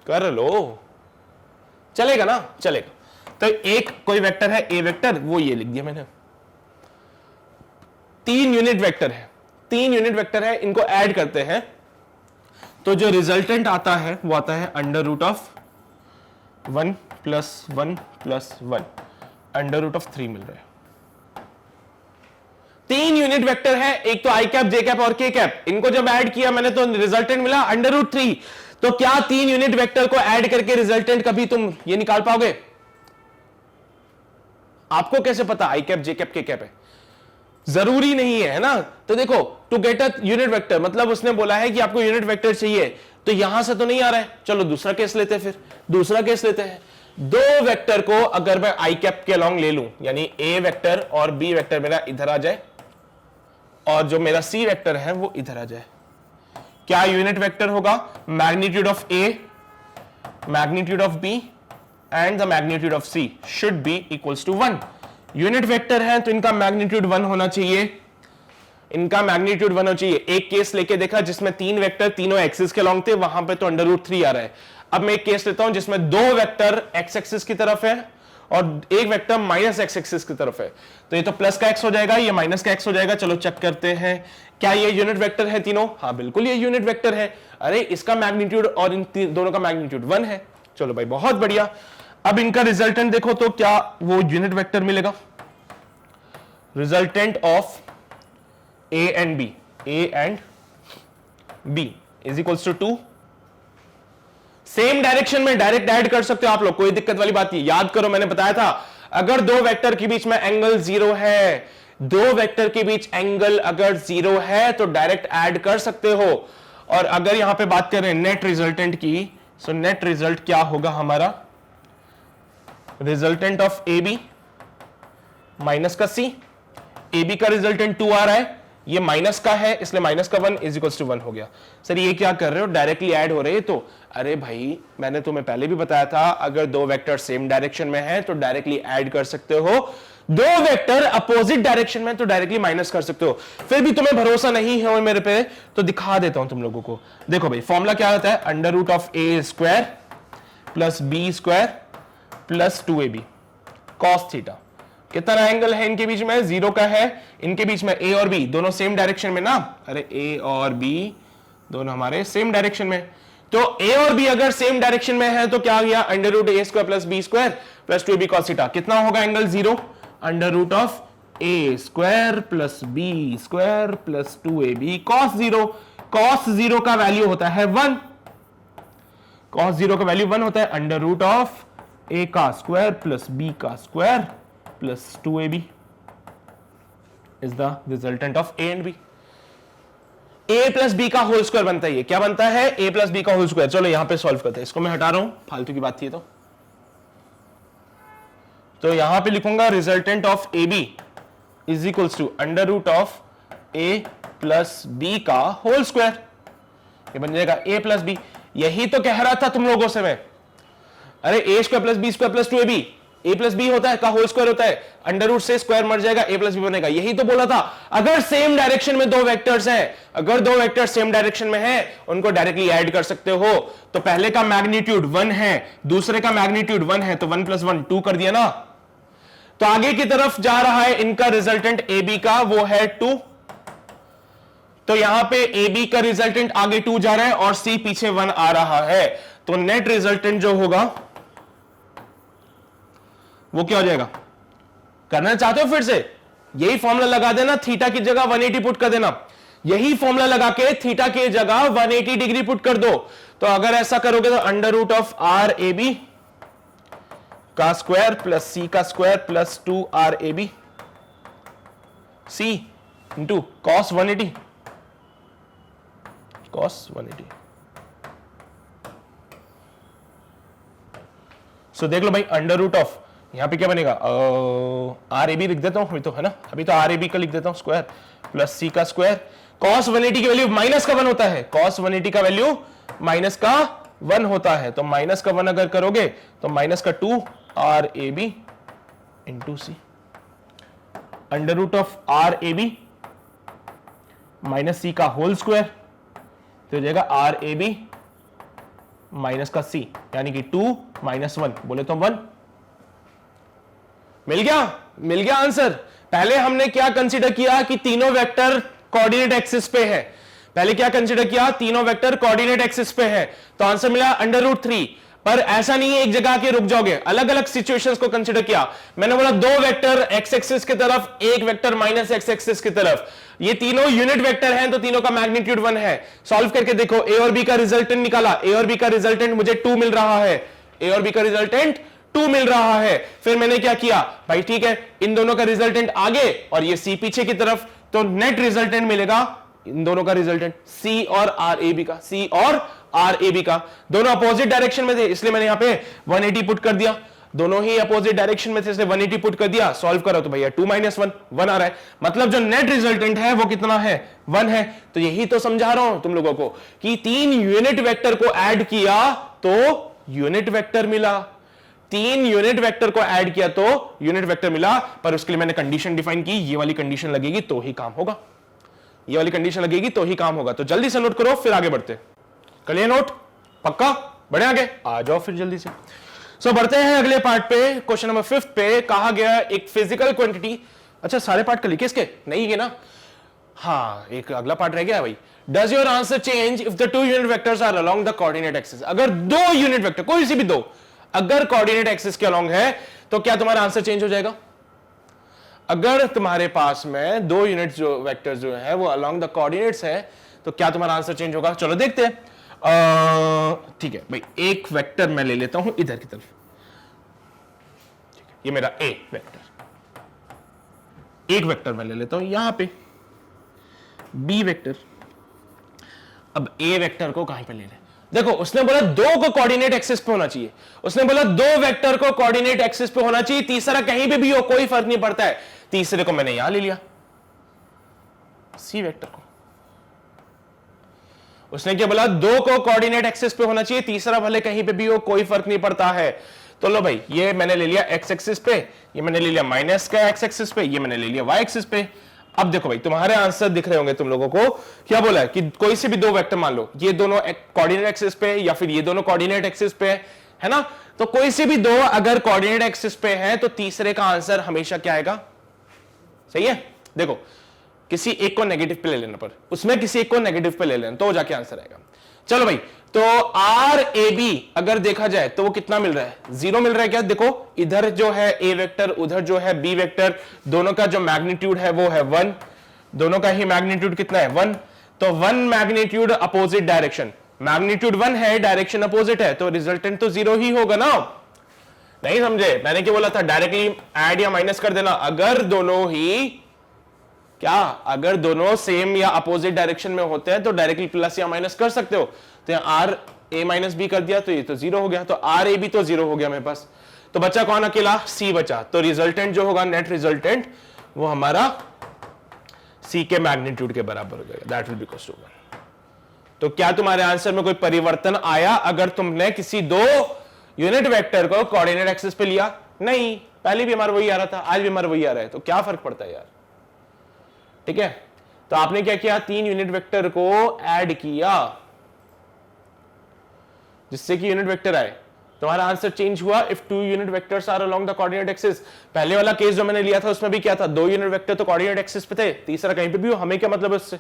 कर लो, चलेगा ना? चलेगा। तो एक कोई वेक्टर है ए वेक्टर, वो ये लिख दिया मैंने। 3 यूनिट वेक्टर है, 3 यूनिट वेक्टर है, इनको ऐड करते हैं तो जो रिजल्टेंट आता है वो आता है under root of 1 + 1 + 1 under root of 3 मिल रहा है। 3 यूनिट वेक्टर है, एक तो आई कैप, जे कैप और के कैप। इनको जब ऐड किया मैंने तो रिजल्टेंट मिला अंडर रूट 3। तो क्या 3 यूनिट वेक्टर को ऐड करके रिजल्टेंट कभी तुम ये निकाल पाओगे? आपको कैसे पता I cap, J cap, K cap है? जरूरी नहीं है ना। तो देखो to get a unit vector मतलब उसने बोला है कि आपको यूनिट वेक्टर चाहिए, तो यहां से तो नहीं आ रहा है। चलो दूसरा केस लेते हैं, फिर दूसरा केस लेते हैं। 2 वेक्टर को अगर मैं आई कैप के अलोंग ले लूं, यानी ए वेक्टर और बी वेक्टर मेरा इधर आ जाए और जो मेरा सी वेक्टर है वो इधर आ जाए, क्या यूनिट वेक्टर होगा? Magnitude of A, magnitude of B and the magnitude of C should be equals to 1। Unit vector है तो इनका मैग्नीट्यूड 1 होना चाहिए, इनका मैग्नीट्यूड 1 होना चाहिए। एक केस लेके देखा जिसमें 3 वेक्टर तीनों एक्सिस के अलोंग थे, वहां पे तो अंडर रूट 3 आ रहा है। अब मैं एक केस लेता हूं जिसमें 2 वेक्टर एक्स एक्सिस की तरफ है और एक वेक्टर माइनस एक्स एक्सिस की तरफ है, तो ये तो प्लस का एक्स हो जाएगा, ये माइनस का एक्स हो जाएगा। चलो चेक करते हैं, क्या ये यूनिट वेक्टर है तीनों? हाँ बिल्कुल ये यूनिट वेक्टर है। अरे इसका मैग्नीट्यूड और इन दोनों का मैग्नीट्यूड 1 है। चलो भाई बहुत बढ़िया। अब इनका रिजल्टेंट देखो तो क्या वो यूनिट वेक्टर मिलेगा? Resultant of A and B, A and B is equals to 2। Same direction में डायरेक्ट ऐड कर सकते हो आप लोग, कोई दिक्कत वाली बात नहीं। याद करो मैंने बताया था अगर 2 वेक्टर के बीच में एंगल 0 है, 2 वेक्टर के बीच एंगल अगर 0 है तो डायरेक्ट ऐड कर सकते हो। और अगर यहां पे बात करें नेट रिजल्टेंट की, सो नेट रिजल्ट क्या होगा हमारा? Resultant of A B minus का सी। ए बी का रिजल्टेंट 2 आ रहा है, ये माइनस का है इसलिए माइनस का 1 इज इक्वल्स टू 1 हो गया। सर ये क्या कर रहे हो? डायरेक्टली ऐड हो रहे हैं। तो अरे भाई मैंने तुम्हें पहले भी बताया था अगर 2 वेक्टर सेम डायरेक्शन में है तो डायरेक्टली ऐड कर सकते हो, 2 वेक्टर अपोजिट डायरेक्शन में तो डायरेक्टली माइनस कर सकते हो। फिर भी तुम्हें भरोसा नहीं है मेरे पे तो दिखा देता हूं तुम लोगों को। देखो भाई फॉर्मूला क्या होता है? Under root of A square plus B square plus 2ab cos theta. कितना एंगल है इनके बीच में? 0 का है। इनके बीच में ए और बी दोनों सेम डायरेक्शन में ना, अरे ए और बी दोनों हमारे सेम डायरेक्शन में। तो ए और बी अगर सेम डायरेक्शन में है तो क्या गया? Under root a square plus B square plus 2ab cos theta. कितना होगा angle 0? Under root of A square plus B square plus 2ab cos 0, cos 0 का वैल्यू होता है 1, cos 0 का वैल्यू 1 होता है अंडर रूट ऑफ a का square plus b का square plus 2ab is the resultant of a and b। a plus B का whole square बनता है, ये क्या बनता है, a प्लस बी का होल स्क्वायर। चलो यहां पे सॉल्व करते हैं, इसको मैं हटा रहा हूं, फालतू की बात थी। तो यहां पे लिखूंगा resultant of A B is equals to under root of a plus B का होल स्क्वायर, ये बन जाएगा a प्लस बी। यही तो कह रहा था तुम लोगों से मैं, अरे a square plus B square plus 2ab, a plus B होता है का होल स्क्वायर होता है, अंडर रूट से स्क्वायर मर जाएगा, a प्लस बी बनेगा। यही तो बोला था, अगर सेम डायरेक्शन में दो वेक्टर्स हैं, अगर दो वेक्टर सेम डायरेक्शन में हैं, उनको डायरेक्टली ऐड कर सकते हो। तो पहले का मैग्नीट्यूड 1 है, दूसरे का मैग्नीट्यूड 1 है, तो 1 प्लस 1 2 कर दिया ना। तो आगे की तरफ जा रहा है इनका रिजल्टेंट ए बी का, वो है 2। तो यहां पे ए बी का रिजल्टेंट आगे 2 जा रहा है और सी पीछे 1 आ रहा है, तो नेट रिजल्टेंट जो होगा वो क्या हो जाएगा। करना चाहते हो फिर से यही फॉर्मूला लगा देना, थीटा की जगह 180 पुट कर देना, यही फॉर्मूला लगा के थीटा की जगह 180 डिग्री पुट कर दो। तो अगर ऐसा करोगे तो under root of R A B का स्क्वायर प्लस सी का square plus 2 R A B C into cos 180 cos 180। So देख लो भाई, अंडर रूट ऑफ यहां पे क्या बनेगा, आर ए बी लिख देता हूं अभी तो, है ना, अभी तो आर ए बी का लिख देता हूं स्क्वायर प्लस सी का स्क्वायर। कॉस 180 की वैल्यू माइनस का 1 होता है, कॉस 180 का वैल्यू माइनस का 1 होता है, तो माइनस का 1 अगर करोगे तो माइनस का 2 R A b into c, under root of R A B minus c का होल स्क्वायर, तो हो जाएगा आर ए बी माइनस का सी, यानी कि 2 माइनस 1 बोले तो 1। मिल गया आंसर। पहले हमने क्या कंसीडर किया कि तीनों वेक्टर कोऑर्डिनेट एक्सिस पे है, पहले क्या कंसीडर किया, तीनों वेक्टर कोऑर्डिनेट एक्सिस पे है, तो आंसर मिला अंडर रूट 3। पर ऐसा नहीं है एक जगह के रुक जाओगे, अलग अलग सिचुएशंस को कंसीडर किया। मैंने बोला दो वेक्टर एक्स एक्सिस की तरफ, एक वेक्टर माइनस एक्स एक्सिस की तरफ, ये तीनों यूनिट वेक्टर हैं, तो तीनों का मैग्नीट्यूड 1 है। सॉल्व करके देखो, ए और बी का रिजल्टेंट निकाला, ए और बी का रिजल्टेंट मुझे 2 मिल रहा है, ए और बी का रिजल्टेंट 2 मिल रहा है। फिर मैंने क्या किया भाई, ठीक है, इन दोनों का रिजल्टेंट आगे और ये सी पीछे की तरफ, तो नेट रिजल्टेंट मिलेगा इन दोनों का रिजल्टेंट सी और आर ए बी का, सी और आर ए बी का। दोनों अपोजिट डायरेक्शन में थे, इसलिए मैंने यहां पे 180 पुट कर दिया, दोनों ही अपोजिट डायरेक्शन में थे इसलिए 180 पुट कर दिया। सॉल्व करो तो भैया 2 माइनस 1 आ रहा है, मतलब जो नेट रिजल्टेंट है वो कितना है, 1 है। तो यही तो समझा रहा हूं तुम लोगों को कि 3 यूनिट वेक्टर को ऐड किया तो यूनिट वेक्टर मिला, 3 यूनिट वेक्टर को ऐड किया तो यूनिट वेक्टर मिला। पर उसके लिए मैंने कंडीशन डिफाइन की, ये वाली कंडीशन लगेगी तो ही काम होगा, ये वाली कंडीशन लगेगी तो ही काम होगा। तो जल्दी से नोट करो फिर आगे बढ़ते, कर लिया नोट, पक्का, बढ़े आगे, आ जाओ फिर जल्दी से। सो बढ़ते हैं अगले पार्ट पे, क्वेश्चन नंबर 5 पे कहा गया एक फिजिकल क्वांटिटी। अच्छा सारे पार्ट कर लिए किसके, नहीं है ना, हाँ एक अगला पार्ट रह गया है भाई। Does your answer change if the 2 unit vectors are along the coordinate axis. अगर 2 यूनिट वेक्टर, कोई सी भी 2, अगर कोऑर्डिनेट एक्सिस के अलोंग है तो क्या तुम्हारा आंसर चेंज हो जाएगा। अगर तुम्हारे पास में 2 यूनिट जो वेक्टर्स जो है वो अलोंग द कोऑर्डिनेट्स है तो क्या तुम्हारा आंसर चेंज होगा। चलो देखते हैं। ठीक है भाई, एक वेक्टर मैं ले लेता हूं इधर की तरफ, ठीक है, ये मेरा ए वेक्टर, एक वेक्टर मैं ले लेता हूं यहां पे बी वेक्टर। अब ए वेक्टर को कहां पे ले लें, देखो उसने बोला 2 को कोऑर्डिनेट एक्सिस पे होना चाहिए, उसने बोला 2 वेक्टर को कोऑर्डिनेट एक्सिस पे होना चाहिए, तीसरा कहीं पे भी हो कोई फर्क नहीं पड़ता है। तीसरे को मैंने यहां ले लिया, सी वेक्टर को। उसने क्या बोला, 2 को कोऑर्डिनेट एक्सिस पे होना चाहिए, तीसरा भले कहीं पे भी हो कोई फर्क नहीं पड़ता है। तो लो भाई, ये मैंने ले लिया एक्स एक्सिस पे, ये मैंने ले लिया माइनस का एक्स एक्सिस पे, ये मैंने ले लिया वाई एक्सिस पे। अब देखो भाई, तुम्हारे आंसर दिख रहे होंगे तुम लोगों को, क्या बोला है कि कोई से भी 2 वेक्टर मान लो, ये दोनों कोऑर्डिनेट एक्सिस पे या फिर ये दोनों कोऑर्डिनेट एक्सिस पे है ना, तो कोई से भी 2 अगर कोऑर्डिनेट एक्सिस पे है तो तीसरे का आंसर हमेशा क्या आएगा, सही है। देखो किसी एक को नेगेटिव पे ले लेना, पर उसमें किसी एक को नेगेटिव पे ले लेना, तो जाके आंसर आएगा। चलो भाई, तो आर ए बी अगर देखा जाए तो वो कितना मिल रहा है, 0 मिल रहा है क्या? देखो इधर जो है ए वेक्टर, उधर जो है बी वेक्टर, दोनों का जो मैग्नीट्यूड है वो है 1, दोनों का ही मैग्नीट्यूड कितना है 1, तो 1 मैग्नीट्यूड अपोजिट डायरेक्शन, मैग्नीट्यूड 1 है, डायरेक्शन अपोजिट है, तो रिजल्टेंट तो 0 ही होगा ना। नहीं समझे मैंने क्या बोला था? डायरेक्टली ऐड या माइनस कर देना। अगर दोनों ही क्या, अगर दोनों सेम या अपोजिट डायरेक्शन में होते हैं तो डायरेक्टली प्लस या माइनस कर सकते हो। तो यहां आर ए माइनस बी कर दिया तो ये तो 0 हो गया, तो आर ए बी तो 0 हो गया मेरे पास। तो बचा कौन? अकेला सी बचा। तो रिजल्टेंट जो होगा, नेट रिजल्टेंट, वो हमारा सी के मैग्नीट्यूड के बराबर हो जाएगा, that will be equal to 1। तो क्या तुम्हारे आंसर में कोई परिवर्तन आया अगर तुमने किसी दो यूनिट वेक्टर को कोऑर्डिनेट एक्सिस पे लिया? नहीं, पहले भी हमारा वही आ रहा था, आज भी हमारा वही आ रहा है, तो क्या फर्क पड़ता है यार? ठीक है, तो आपने क्या किया, 3 यूनिट वेक्टर को ऐड किया जिससे कि यूनिट वेक्टर आए। तुम्हारा आंसर चेंज हुआ if 2 unit vectors are along the coordinate axis. पहले वाला केस जो मैंने लिया था उसमें भी क्या था, 2 यूनिट वेक्टर तो कोऑर्डिनेट एक्सिस पे थे, तीसरा कहीं पे भी हो, हमें क्या मतलब है उससे?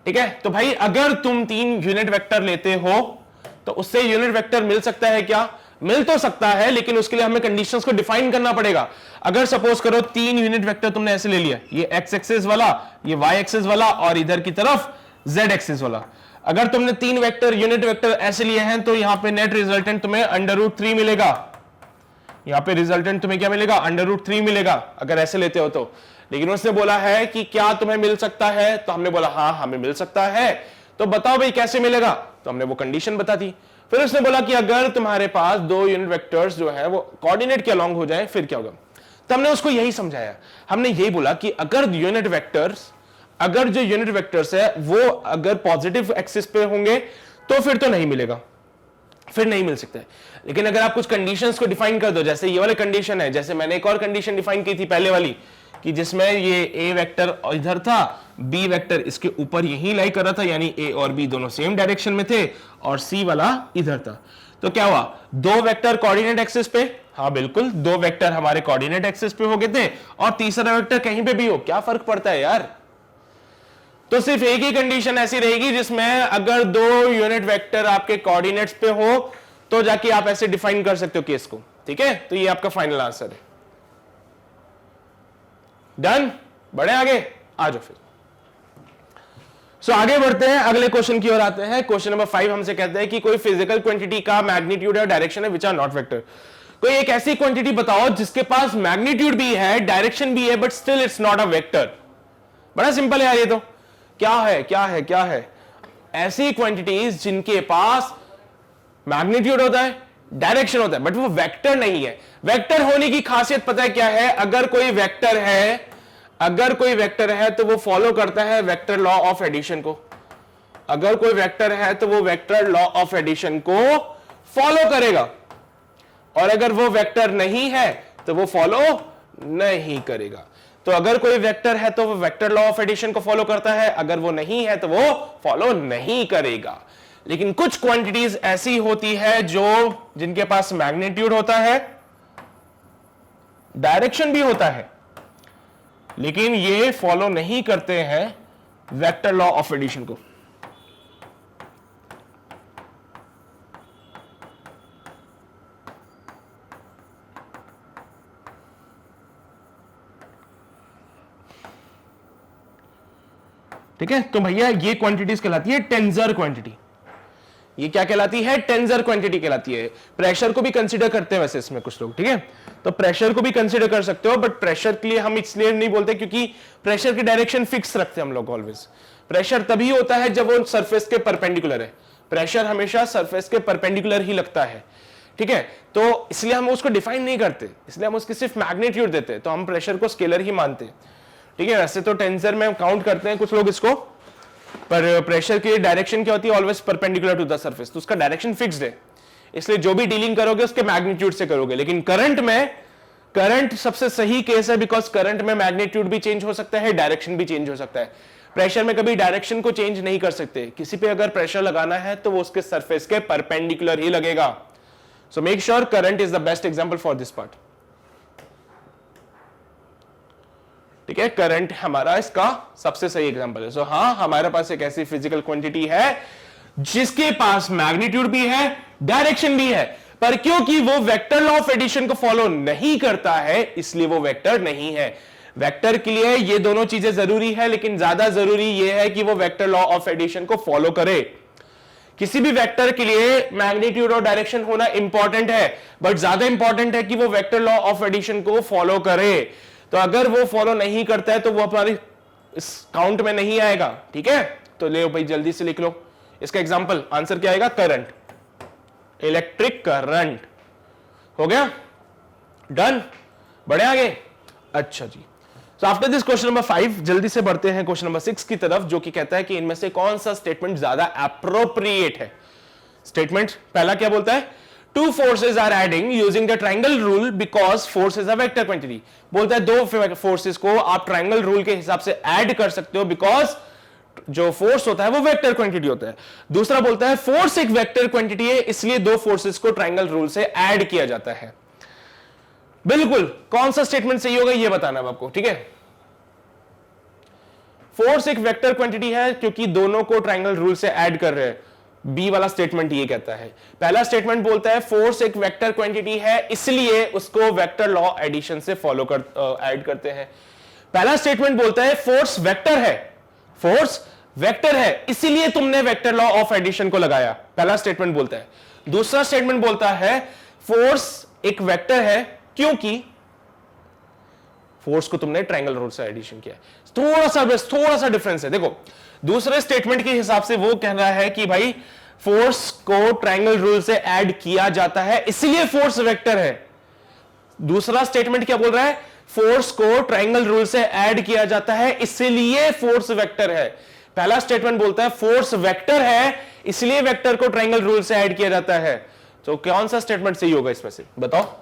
ठीक है, तो भाई अगर तुम 3 यूनिट वेक्टर लेते हो तो उससे यूनिट वेक्टर मिल सकता है क्या? मिल तो सकता है, लेकिन उसके लिए हमें कंडीशंस को डिफाइन करना पड़ेगा। अगर सपोज करो 3 यूनिट वेक्टर तुमने ऐसे ले लिया, ये एक्स एक्सिस वाला, ये वाई एक्सिस वाला और इधर की तरफ जेड एक्सिस वाला, अगर तुमने 3 वेक्टर यूनिट वेक्टर ऐसे लिए हैं तो यहां पे नेट रिजल्टेंट तुम्हें √3 मिलेगा। यहां पे रिजल्टेंट तुम्हें क्या मिलेगा? √3 मिलेगा अगर ऐसे लेते हो तो। लेकिन उसने बोला है कि क्या तुम्हें मिल सकता है, तो हमने बोला हाँ हमें मिल सकता है। तो बताओ भाई कैसे मिलेगा? तो हमने वो कंडीशन बता दी। फिर उसने बोला कि अगर तुम्हारे पास 2 यूनिट वेक्टर्स जो है वो कोऑर्डिनेट के अलोंग हो जाए फिर क्या होगा। तो हमने उसको यही समझाया, हमने यही बोला कि अगर यूनिट वेक्टर्स, अगर जो यूनिट वेक्टर्स है वो अगर पॉजिटिव एक्सिस पे होंगे तो फिर तो नहीं मिलेगा, फिर नहीं मिल सकता है। लेकिन अगर आप कुछ कंडीशंस को डिफाइन कर दो, जैसे ये वाली कंडीशन है, जैसे मैंने एक और कंडीशन डिफाइन की थी पहले वाली, कि जिसमें ये ए वेक्टर इधर था, बी वेक्टर इसके ऊपर यही लाई कर रहा था, यानी ए और बी दोनों सेम डायरेक्शन में थे, और सी वाला इधर था। तो क्या हुआ, 2 वेक्टर कोऑर्डिनेट एक्सिस पे, हाँ बिल्कुल 2 वेक्टर हमारे कोऑर्डिनेट एक्सिस पे हो गए थे, और तीसरा वेक्टर कहीं पे भी हो, क्या फर्क पड़ता है यार। तो सिर्फ एक ही कंडीशन ऐसी रहेगी जिसमें अगर 2 यूनिट वेक्टर आपके कोऑर्डिनेट्स पे हो तो जाके आप ऐसे डिफाइन कर सकते हो केस को। ठीक है, तो ये आपका फाइनल आंसर है। डन, बढ़े आगे, आ जाओ फिर। सो आगे बढ़ते हैं, अगले क्वेश्चन की ओर आते हैं। क्वेश्चन नंबर 5 हमसे कहते हैं कि कोई फिजिकल क्वांटिटी का मैग्नीट्यूड और डायरेक्शन है विच आर नॉट वेक्टर। कोई एक ऐसी क्वांटिटी बताओ जिसके पास मैग्नीट्यूड भी है, डायरेक्शन भी है, but still it's not a vector. बड़ा सिंपल है यार ये तो। क्या है क्या है क्या है? ऐसी क्वांटिटीज जिनके पास मैग्नीट्यूड होता है, डायरेक्शन होता है, बट वो वेक्टर नहीं है। वेक्टर होने की खासियत पता है क्या है? अगर कोई वेक्टर है, अगर कोई वेक्टर है तो वो फॉलो करता है वेक्टर लॉ ऑफ एडिशन को। अगर कोई वेक्टर है तो वो वेक्टर लॉ ऑफ एडिशन को फॉलो करेगा, और अगर वो वेक्टर नहीं है तो वो फॉलो नहीं करेगा। तो अगर कोई वेक्टर है तो वो वेक्टर लॉ ऑफ एडिशन को फॉलो करता है, अगर वो नहीं है तो वो फॉलो नहीं करेगा। लेकिन कुछ क्वांटिटीज ऐसी होती है जो जिनके पास मैग्नीट्यूड होता है, डायरेक्शन भी होता है, लेकिन ये फॉलो नहीं करते हैं वेक्टर लॉ ऑफ एडिशन को। ठीक है, तो भैया ये क्वांटिटीज कहलाती है टेंसर क्वांटिटी। ये क्या कहलाती है? टेंसर क्वांटिटी कहलाती है। प्रेशर को भी कंसीडर करते हैं वैसे इसमें कुछ लोग, ठीक है, तो प्रेशर को भी कंसीडर कर सकते हो, बट प्रेशर के लिए हम इसलिए नहीं बोलते क्योंकि प्रेशर की डायरेक्शन फिक्स रखते हैं हम लोग ऑलवेज। प्रेशर तभी होता है जब वो सरफेस के परपेंडिकुलर है। प्रेशर हमेशा सरफेस के परपेंडिकुलर ही लगता है, ठीक है, तो इसलिए हम उसको डिफाइन नहीं करते, इसलिए हम उसकी सिर्फ मैग्नीट्यूड देते हैं, तो हम प्रेशर को स्केलर ही मानते हैं। ठीक है, वैसे तो टेंसर में काउंट करते हैं कुछ लोग इसको, पर प्रेशर की डायरेक्शन क्या होती है? Always perpendicular to the surface, तो उसका डायरेक्शन फिक्स्ड है, इसलिए जो भी डीलिंग करोगे उसके मैग्नीट्यूड से करोगे। लेकिन करंट में, करंट सबसे सही केस है, बिकॉज करंट में मैग्नीट्यूड भी चेंज हो सकता है, डायरेक्शन भी चेंज हो सकता है। प्रेशर में कभी डायरेक्शन को चेंज नहीं कर सकते। किसी पे अगर प्रेशर लगाना है तो वो उसके सरफेस के परपेंडिकुलर ही लगेगा। So make sure current is the best example for this part. ठीक है, करंट हमारा इसका सबसे सही एग्जांपल है। सो हाँ, हमारे पास एक ऐसी फिजिकल क्वांटिटी है जिसके पास मैग्नीट्यूड भी है, डायरेक्शन भी है, पर क्योंकि वो वेक्टर लॉ ऑफ एडिशन को फॉलो नहीं करता है इसलिए वो वेक्टर नहीं है। वेक्टर के लिए ये दोनों चीजें जरूरी है, लेकिन ज्यादा जरूरी ये है कि वो वेक्टर लॉ ऑफ एडिशन को फॉलो करे। किसी भी वेक्टर के लिए मैग्नीट्यूड और डायरेक्शन होना इंपॉर्टेंट है, बट ज्यादा इंपॉर्टेंट है कि वो वेक्टर लॉ ऑफ एडिशन को फॉलो करे। तो अगर वो फॉलो नहीं करता है तो वो हमारी इस काउंट में नहीं आएगा। ठीक है, तो ले भाई जल्दी से लिख लो इसका एग्जांपल। आंसर क्या आएगा? Current, electric current. हो गया, डन, बढ़े आगे। अच्छा जी, तो आफ्टर दिस क्वेश्चन नंबर 5 जल्दी से बढ़ते हैं क्वेश्चन नंबर 6 की तरफ, जो कि कहता है कि इनमें से कौन सा स्टेटमेंट ज्यादा एप्रोप्रिएट है। स्टेटमेंट पहला क्या बोलता है? Two forces are adding using the triangle rule because force is a vector quantity. बोलता है दो फोर्सेस को आप ट्रायंगल रूल के हिसाब से ऐड कर सकते हो बिकॉज जो फोर्स होता है वो वेक्टर क्वांटिटी होता है। दूसरा बोलता है फोर्स एक वेक्टर क्वांटिटी है इसलिए दो फोर्सेस को ट्रायंगल रूल से ऐड किया जाता है। बिल्कुल, कौन सा स्टेटमेंट सही होगा ये बताना है आपको। ठीक है, फोर्स एक वेक्टर क्वांटिटी है क्योंकि दोनों को ट्रायंगल रूल से ऐड कर रहे हैं। बी वाला स्टेटमेंट ये कहता है। पहला स्टेटमेंट बोलता है फोर्स एक वेक्टर क्वांटिटी है इसलिए उसको वेक्टर लॉ एडिशन से फॉलो कर ऐड करते हैं। पहला स्टेटमेंट बोलता है फोर्स वेक्टर है, फोर्स वेक्टर है इसलिए तुमने वेक्टर लॉ ऑफ एडिशन को लगाया। पहला स्टेटमेंट बोलता है। दूसरा स्टेटमेंट बोलता है फोर्स एक वेक्टर है क्योंकि फोर्स को तुमने ट्रायंगल रूल से एडिशन किया। थोड़ा सा डिफरेंस है। देखो, दूसरे स्टेटमेंट के हिसाब से वो कह रहा है कि भाई फोर्स को ट्रायंगल रूल से ऐड किया जाता है इसलिए फोर्स वेक्टर है। दूसरा स्टेटमेंट क्या बोल रहा है? फोर्स को ट्रायंगल रूल से ऐड किया जाता है इसलिए फोर्स वेक्टर है। पहला स्टेटमेंट बोलता है फोर्स वेक्टर है इसलिए वेक्टर को ट्रायंगल रूल से ऐड किया जाता है। तो कौन सा स्टेटमेंट सही होगा इसमें से बताओ?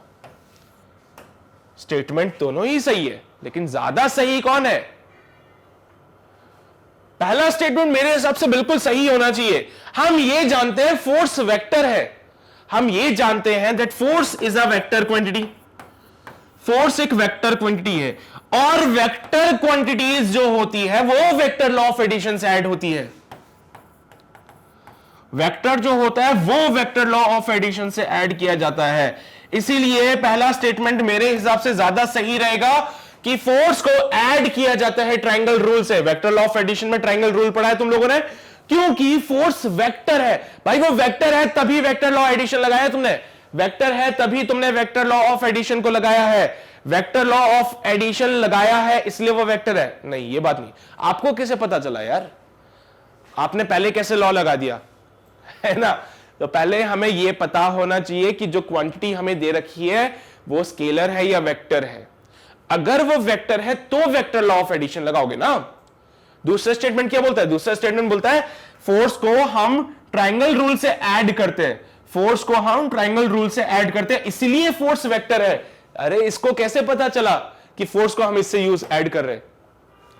स्टेटमेंट दोनों ही सही है, लेकिन ज्यादा सही कौन है? पहला स्टेटमेंट मेरे हिसाब से बिल्कुल सही होना चाहिए। हम ये जानते हैं फोर्स वेक्टर है, हम ये जानते हैं that force is a vector quantity. Force एक वेक्टर क्वांटिटी है और वेक्टर क्वांटिटीज जो होती है वो वेक्टर लॉ ऑफ एडिशन से ऐड होती है। वेक्टर जो होता है वो वेक्टर लॉ ऑफ एडिशन से ऐड किया जाता है। इसीलिए पहला स्टेटमेंट मेरे हिसाब से ज्यादा सही रहेगा कि फोर्स को ऐड किया जाता है ट्रायंगल रूल से। वेक्टर लॉ ऑफ एडिशन में ट्रायंगल रूल पढ़ा है तुम लोगों ने, क्योंकि फोर्स वेक्टर है। भाई वो वेक्टर है तभी वेक्टर लॉ एडिशन लगाया तुमने, वेक्टर है तभी तुमने वेक्टर लॉ ऑफ एडिशन को लगाया है। वेक्टर लॉ ऑफ एडिशन लगाया है इसलिए वो वेक्टर है। नहीं, ये बात नहीं। आपको कैसे पता चला यार? आपने पहले कैसे लॉ लगा दिया है ना? तो पहले हमें यह पता होना चाहिए कि जो क्वांटिटी हमें दे रखी है वो स्केलर है या वेक्टर है। अगर वो वेक्टर है तो वेक्टर लॉ ऑफ एडिशन लगाओगे ना। दूसरा स्टेटमेंट क्या बोलता है? दूसरा स्टेटमेंट बोलता है फोर्स को हम ट्रायंगल रूल से ऐड करते हैं, फोर्स को हम ट्रायंगल रूल से ऐड करते हैं इसलिए फोर्स वेक्टर है। अरे इसको कैसे पता चला कि फोर्स को हम इससे यूज ऐड कर रहे हैं?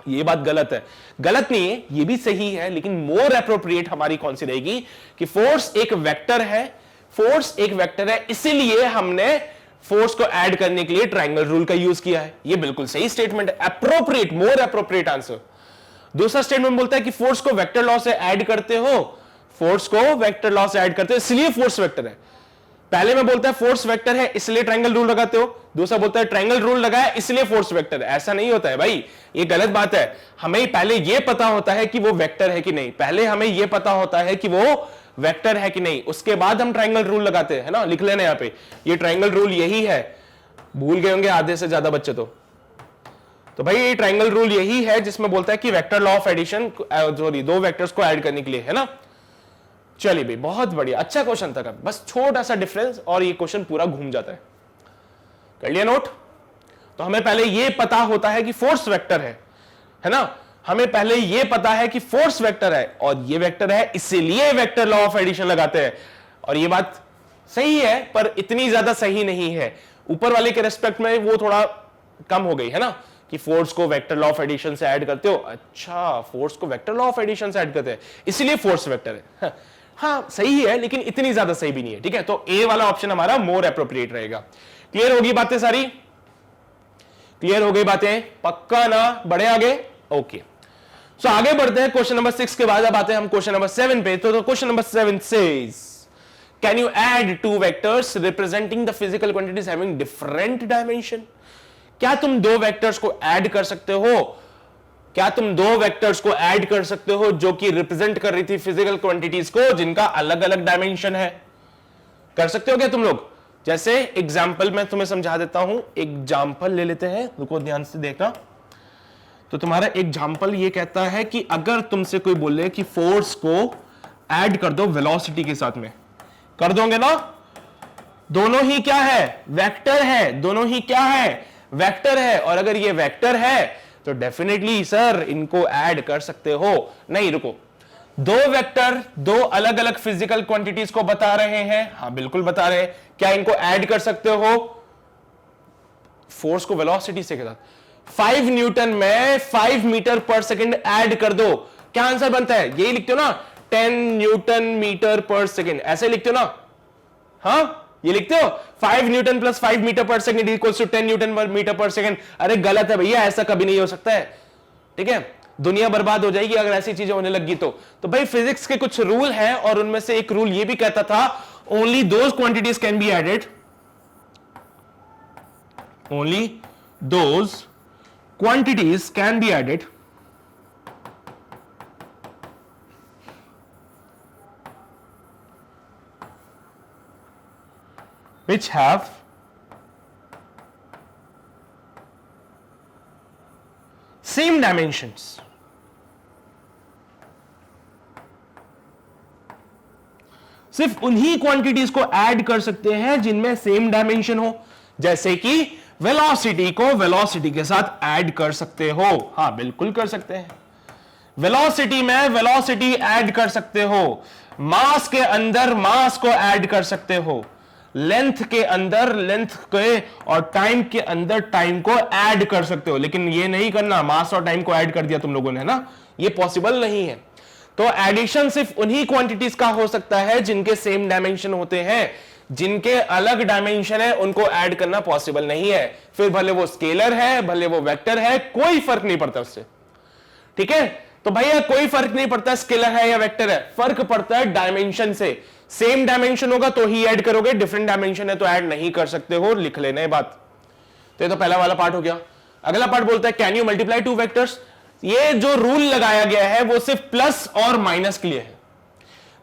ये बात गलत है। गलत नहीं है, ये भी सही है, लेकिन मोर एप्रोप्रिएट हमारी कौन सी रहेगी कि फोर्स एक वेक्टर है, फोर्स एक वेक्टर है इसीलिए हमने फोर्स को ऐड करने के लिए ट्रायंगल रूल का यूज किया है। ये बिल्कुल सही स्टेटमेंट है, एप्रोप्रिएट, मोर एप्रोप्रिएट आंसर। दूसरा स्टेटमेंट बोलता है कि फोर्स को वेक्टर लॉ से ऐड करते हो, फोर्स को वेक्टर लॉ से ऐड करते हो इसलिए फोर्स वेक्टर है। पहले में बोलता है फोर्स वेक्टर है इसलिए ट्रायंगल रूल लगाते हो, दूसरा बोलता है ट्रायंगल रूल लगाया इसलिए फोर्स वेक्टर है। ऐसा नहीं होता है भाई, ये गलत बात है। हमें पहले यह पता होता है कि वो वेक्टर है कि नहीं, पहले हमें यह पता होता है कि वो वेक्टर है कि नहीं, उसके बाद हम ट्रायंगल रूल लगाते हैं, है ना? लिख लेना यहाँ पे, ये ट्रायंगल रूल यही है। भूल गए होंगे आधे से ज्यादा बच्चे तो भाई ये ट्रायंगल रूल यही है जिसमें बोलता है कि vector law of addition, sorry, दो वेक्टर्स को ऐड करने के लिए, है ना? चलिए भाई, बहुत बढ़िया, अच्छा क्वेश्चन था। बस छोटा सा डिफरेंस और ये क्वेश्चन पूरा घूम जाता है। कर लिया नोट? तो हमें पहले ये पता होता है कि फोर्स वेक्टर है ना? हमें पहले ये पता है कि फोर्स वेक्टर है और ये वेक्टर है इसीलिए वेक्टर लॉ ऑफ एडिशन लगाते हैं। और ये बात सही है पर इतनी ज्यादा सही नहीं है। ऊपर वाले के रेस्पेक्ट में वो थोड़ा कम हो गई, है ना? कि फोर्स को वेक्टर लॉ ऑफ एडिशन से ऐड करते हो, अच्छा फोर्स को वेक्टर लॉ ऑफ एडिशन से ऐड करते हैं इसलिए फोर्स वेक्टर है। हाँ सही है, लेकिन इतनी ज्यादा सही भी नहीं है। ठीक है, तो ए वाला ऑप्शन हमारा मोर एप्रोप्रिएट रहेगा। क्लियर होगी बातें सारी? क्लियर हो गई बातें? पक्का ना? बढ़े आगे? ओके सो आगे बढ़ते हैं क्वेश्चन नंबर 6 के बाद अब आते हैं हम क्वेश्चन नंबर 7 पे। तो question number 7 says can you add two vectors representing the physical quantities having different dimension. क्या तुम दो वेक्टर्स को ऐड कर सकते हो? क्या तुम दो वेक्टर्स को ऐड कर सकते हो जो कि रिप्रेजेंट कर रही थी फिजिकल क्वांटिटीज को जिनका अलग अलग डायमेंशन है? कर सकते हो क्या तुम लोग? जैसे एग्जाम्पल मैं तुम्हें समझा देता हूं, एग्जाम्पल ले लेते हैं, रुको ध्यान से देखना। तो तुम्हारा एग्जाम्पल ये कहता है कि अगर तुमसे कोई बोले कि फोर्स को ऐड कर दो वेलोसिटी के साथ में, कर दोगे ना? दोनों ही क्या है? वेक्टर है। दोनों ही क्या है? वेक्टर है। और अगर ये वेक्टर है तो डेफिनेटली सर इनको ऐड कर सकते हो। नहीं रुको, दो वेक्टर दो अलग अलग फिजिकल क्वांटिटीज को बता रहे हैं। हाँ बिल्कुल बता रहे हैं। क्या इनको ऐड कर सकते हो? फोर्स को वेलोसिटी से के साथ 5 न्यूटन में 5 मीटर पर सेकंड ऐड कर दो, क्या आंसर बनता है? यही लिखते हो ना, 10 न्यूटन मीटर पर सेकंड, ऐसे लिखते हो ना? हाँ ये लिखते हो 5 newton plus 5 metre per second equals to 10 newton metre per second. अरे गलत है भैया, ऐसा कभी नहीं हो सकता है। ठीक है, दुनिया बर्बाद हो जाएगी अगर ऐसी चीजें होने लगी तो भाई फिजिक्स के कुछ रूल हैं और उनमें से एक रूल ये भी कहता था only those quantities can be added, only those quantities can be added which have same dimensions. सिर्फ उन्हीं क्वांटिटीज को ऐड कर सकते हैं जिनमें सेम डायमेंशन हो। जैसे कि वेलोसिटी को वेलोसिटी के साथ ऐड कर सकते हो। हाँ बिल्कुल कर सकते हैं। वेलोसिटी में वेलोसिटी ऐड कर सकते हो, मास के अंदर मास को ऐड कर सकते हो, लेंथ के अंदर लेंथ के और टाइम के अंदर टाइम को ऐड कर सकते हो। लेकिन ये नहीं करना मास और टाइम को ऐड कर दिया तुम लोगों ने ना, ये पॉसिबल नहीं है। तो एडिशन सिर्फ उन्हीं क्वांटिटीज का हो सकता है जिनके सेम डायमेंशन होते हैं। जिनके अलग डायमेंशन है उनको ऐड करना पॉसिबल नहीं है। फिर भले वो स्केलर है भले वो वेक्टर है, कोई फर्क नहीं पड़ता उससे। ठीक है, तो भैया कोई फर्क नहीं पड़ता स्केलर है या वेक्टर है, फर्क पड़ता है डायमेंशन से। सेम डायमेंशन होगा तो ही ऐड करोगे, डिफरेंट डायमेंशन है तो ऐड नहीं कर सकते हो। लिख लेना ये बात। तो ये तो पहला वाला पार्ट हो गया। अगला पार्ट बोलता है can you multiply two vectors. ये जो रूल लगाया गया है वो सिर्फ प्लस और माइनस के लिए है।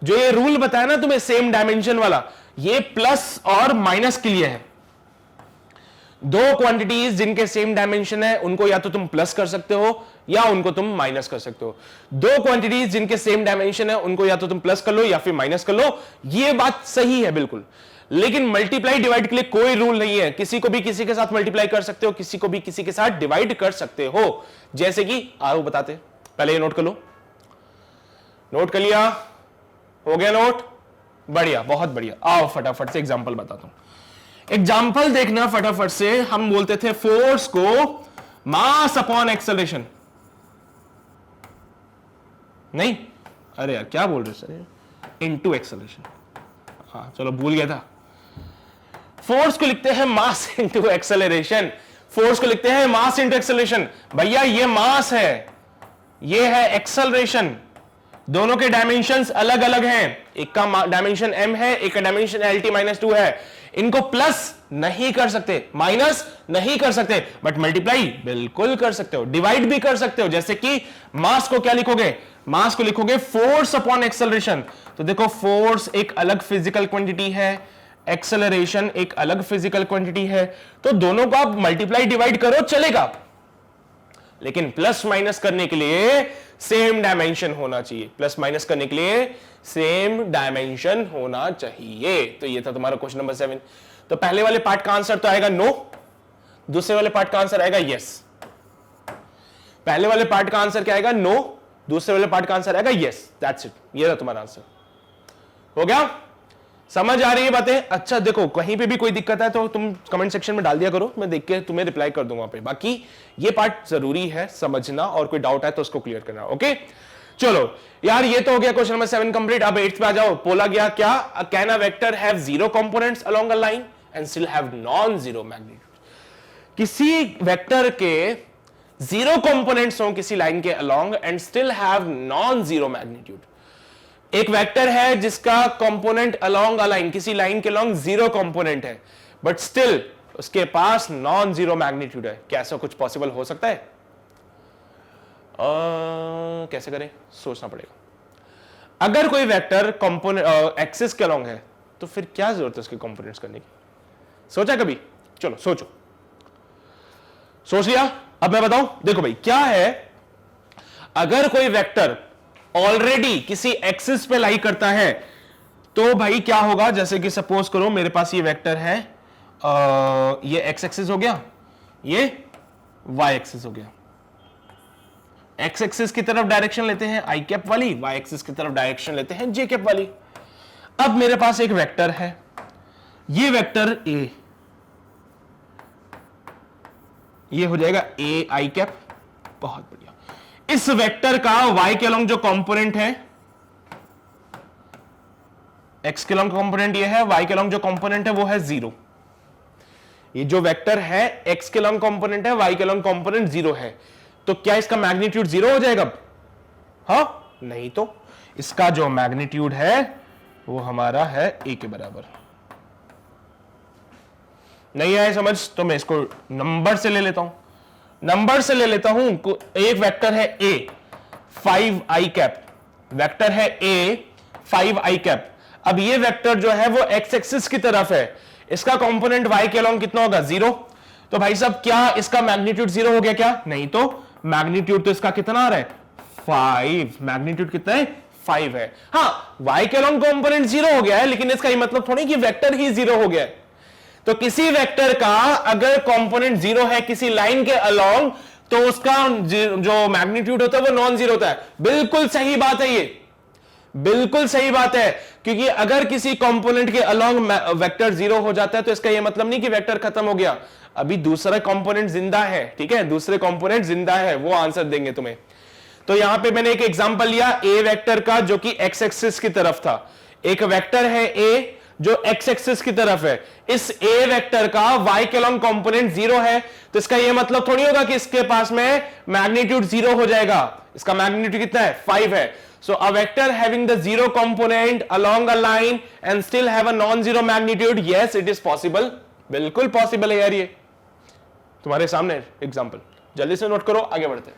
जो ये रूल बताया ना तुम्हें सेम डायमेंशन वाला, ये प्लस और माइनस के लिए है। दो क्वांटिटीज जिनके सेम डायमेंशन है उनको या तो तुम प्लस कर सकते हो या उनको तुम माइनस कर सकते हो। दो क्वांटिटीज जिनके सेम डायमेंशन है उनको या तो तुम प्लस कर लो या फिर माइनस कर लो। ये बात सही है बिल्कुल। लेकिन मल्टीप्लाई डिवाइड के लिए कोई रूल नहीं है। किसी को भी किसी के साथ मल्टीप्लाई कर सकते हो, किसी को भी किसी के साथ डिवाइड कर सकते हो। जैसे कि आओ बताते, पहले ये नोट कर लो। नोट कर लिया? हो गया नोट? बढ़िया, बहुत बढ़िया। आओ फटाफट से एग्जांपल बताता हूं। एग्जांपल देखना फटाफट से। हम बोलते थे फोर्स को मास अपॉन एक्सेलरेशन। नहीं, अरे यार क्या बोल रहे सर, इनटू एक्सेलरेशन। हाँ चलो भूल गया था। फोर्स को लिखते हैं मास इनटू एक्सेलरेशन। फोर्स को लिखते हैं मास इनटू एक्सेलरेशन। भैया ये मास है, ये है एक्सेलरेशन। दोनों के डायमेंशंस अलग अलग हैं। एक का डायमेंशन m है, एक का डायमेंशन LT-2 है। इनको प्लस नहीं कर सकते, माइनस नहीं कर सकते, बट मल्टीप्लाई बिल्कुल कर सकते हो, डिवाइड भी कर सकते हो। जैसे कि मास को क्या लिखोगे? मास को लिखोगे फोर्स अपॉन एक्सेलरेशन। तो देखो फोर्स एक अलग फिजिकल क्वांटिटी है, एक्सेलरेशन एक अलग फिजिकल क्वांटिटी है। तो दोनों को आप मल्टीप्लाई डिवाइड करो चलेगा, लेकिन प्लस माइनस करने के लिए सेम डायमेंशन होना चाहिए। प्लस माइनस करने के लिए सेम डायमेंशन होना चाहिए। तो ये था तुम्हारा क्वेश्चन नंबर 7। तो पहले वाले पार्ट का आंसर तो आएगा नो, दूसरे वाले पार्ट का आंसर आएगा यस। पहले वाले पार्ट का आंसर क्या आएगा? नो। दूसरे वाले पार्ट का आंसर आएगा यस। दैट्स इट, ये था तुम्हारा आंसर। हो गया? समझ आ रही है बातें? अच्छा देखो, कहीं पे भी कोई दिक्कत है तो तुम कमेंट सेक्शन में डाल दिया करो, मैं देख के तुम्हें रिप्लाई कर दूंगा पे। बाकी ये पार्ट जरूरी है समझना, और कोई डाउट है तो उसको क्लियर करना। ओके चलो यार, ये तो हो गया क्वेश्चन नंबर 7 कंप्लीट। अब 8th पे आ जाओ। बोला गया क्या? Can a vector have 0 components along a line and still have non zero magnitude. किसी वेक्टर के जीरो कंपोनेंट्स हो किसी लाइन के along and still have non zero magnitude. एक वेक्टर है जिसका कंपोनेंट अलोंग अ लाइन, किसी लाइन के अलोंग जीरो कंपोनेंट है, बट स्टिल उसके पास नॉन जीरो मैग्नीट्यूड है। क्या ऐसा कुछ पॉसिबल हो सकता है? कैसे करें, सोचना पड़ेगा। अगर कोई वेक्टर कंपोनेंट एक्सिस के अलोंग है तो फिर क्या जरूरत है उसके कंपोनेंट्स करने की? सोचा कभी? चलो सोचो, सोच लिया? अब मैं बताऊं, देखो भाई क्या है, अगर कोई वेक्टर ऑलरेडी किसी एक्सिस पे लाई करता है तो भाई क्या होगा, जैसे कि सपोज करो मेरे पास ये वेक्टर है, ये एक्स एक्सिस हो गया, ये वाई एक्सिस हो गया। एक्स एक्सिस की तरफ डायरेक्शन लेते हैं आई कैप वाली, वाई एक्सिस की तरफ डायरेक्शन लेते हैं जे कैप वाली। अब मेरे पास एक वेक्टर है, ये वेक्टर ए, ये हो जाएगा ए आई कैप। बहुत बढ़िया। इस वेक्टर का वाई के अलोंग जो कंपोनेंट है, एक्स के अलोंग कंपोनेंट ये है, वाई के अलोंग जो कंपोनेंट है वो है जीरो। ये जो वेक्टर है एक्स के अलोंग कंपोनेंट है, वाई के अलोंग कंपोनेंट जीरो है, तो क्या इसका मैग्नीट्यूड जीरो हो जाएगा? हाँ, नहीं तो इसका जो मैग्नीट्यूड है वो हमारा है ए के बराबर। नहीं आए समझ तो मैं इसको नंबर से ले लेता हूं, नंबर से ले लेता हूं। एक वेक्टर है ए 5 आई कैप, वेक्टर है ए 5 आई कैप। अब ये वेक्टर जो है वो एक्स एक्सिस की तरफ है, इसका कंपोनेंट वाई के अलोंग कितना होगा? जीरो। तो भाई साहब क्या इसका मैग्नीट्यूड जीरो हो गया क्या? नहीं तो मैग्नीट्यूड तो इसका कितना आ रहा है? 5। मैग्नीट्यूड कितना है? 5 है। हाँ, वाई के अलोंग कंपोनेंट जीरो हो गया है, लेकिन इसका ये मतलब थोड़ी कि वेक्टर ही जीरो हो गया है। तो किसी वेक्टर का अगर कंपोनेंट जीरो है किसी लाइन के अलोंग तो उसका जो मैग्नीट्यूड होता है वो नॉन जीरो होता है। बिल्कुल सही बात है, ये बिल्कुल सही बात है, क्योंकि अगर किसी कंपोनेंट के अलोंग वेक्टर जीरो हो जाता है तो इसका ये मतलब नहीं कि वेक्टर खत्म हो गया, अभी दूसरा कंपोनेंट जिंदा है। ठीक है, दूसरे कंपोनेंट जिंदा है, वो आंसर देंगे तुम्हें। तो यहां पे मैंने एक एग्जांपल लिया ए वेक्टर का जो कि एक्स एक्सिस की तरफ था। एक वेक्टर है ए जो एक्स एक्सिस की तरफ है, इस ए वेक्टर का वाई के अलोंग कंपोनेंट जीरो है, तो इसका यह मतलब थोड़ी होगा कि इसके पास में मैग्नीट्यूड जीरो हो जाएगा। इसका मैग्नीट्यूड कितना है? 5 है। So a vector having the zero component along a line and still have a non zero magnitude, yes it is possible. बिल्कुल पॉसिबल है यार, ये तुम्हारे सामने एग्जांपल, जल्दी से नोट करो, आगे बढ़ते हैं।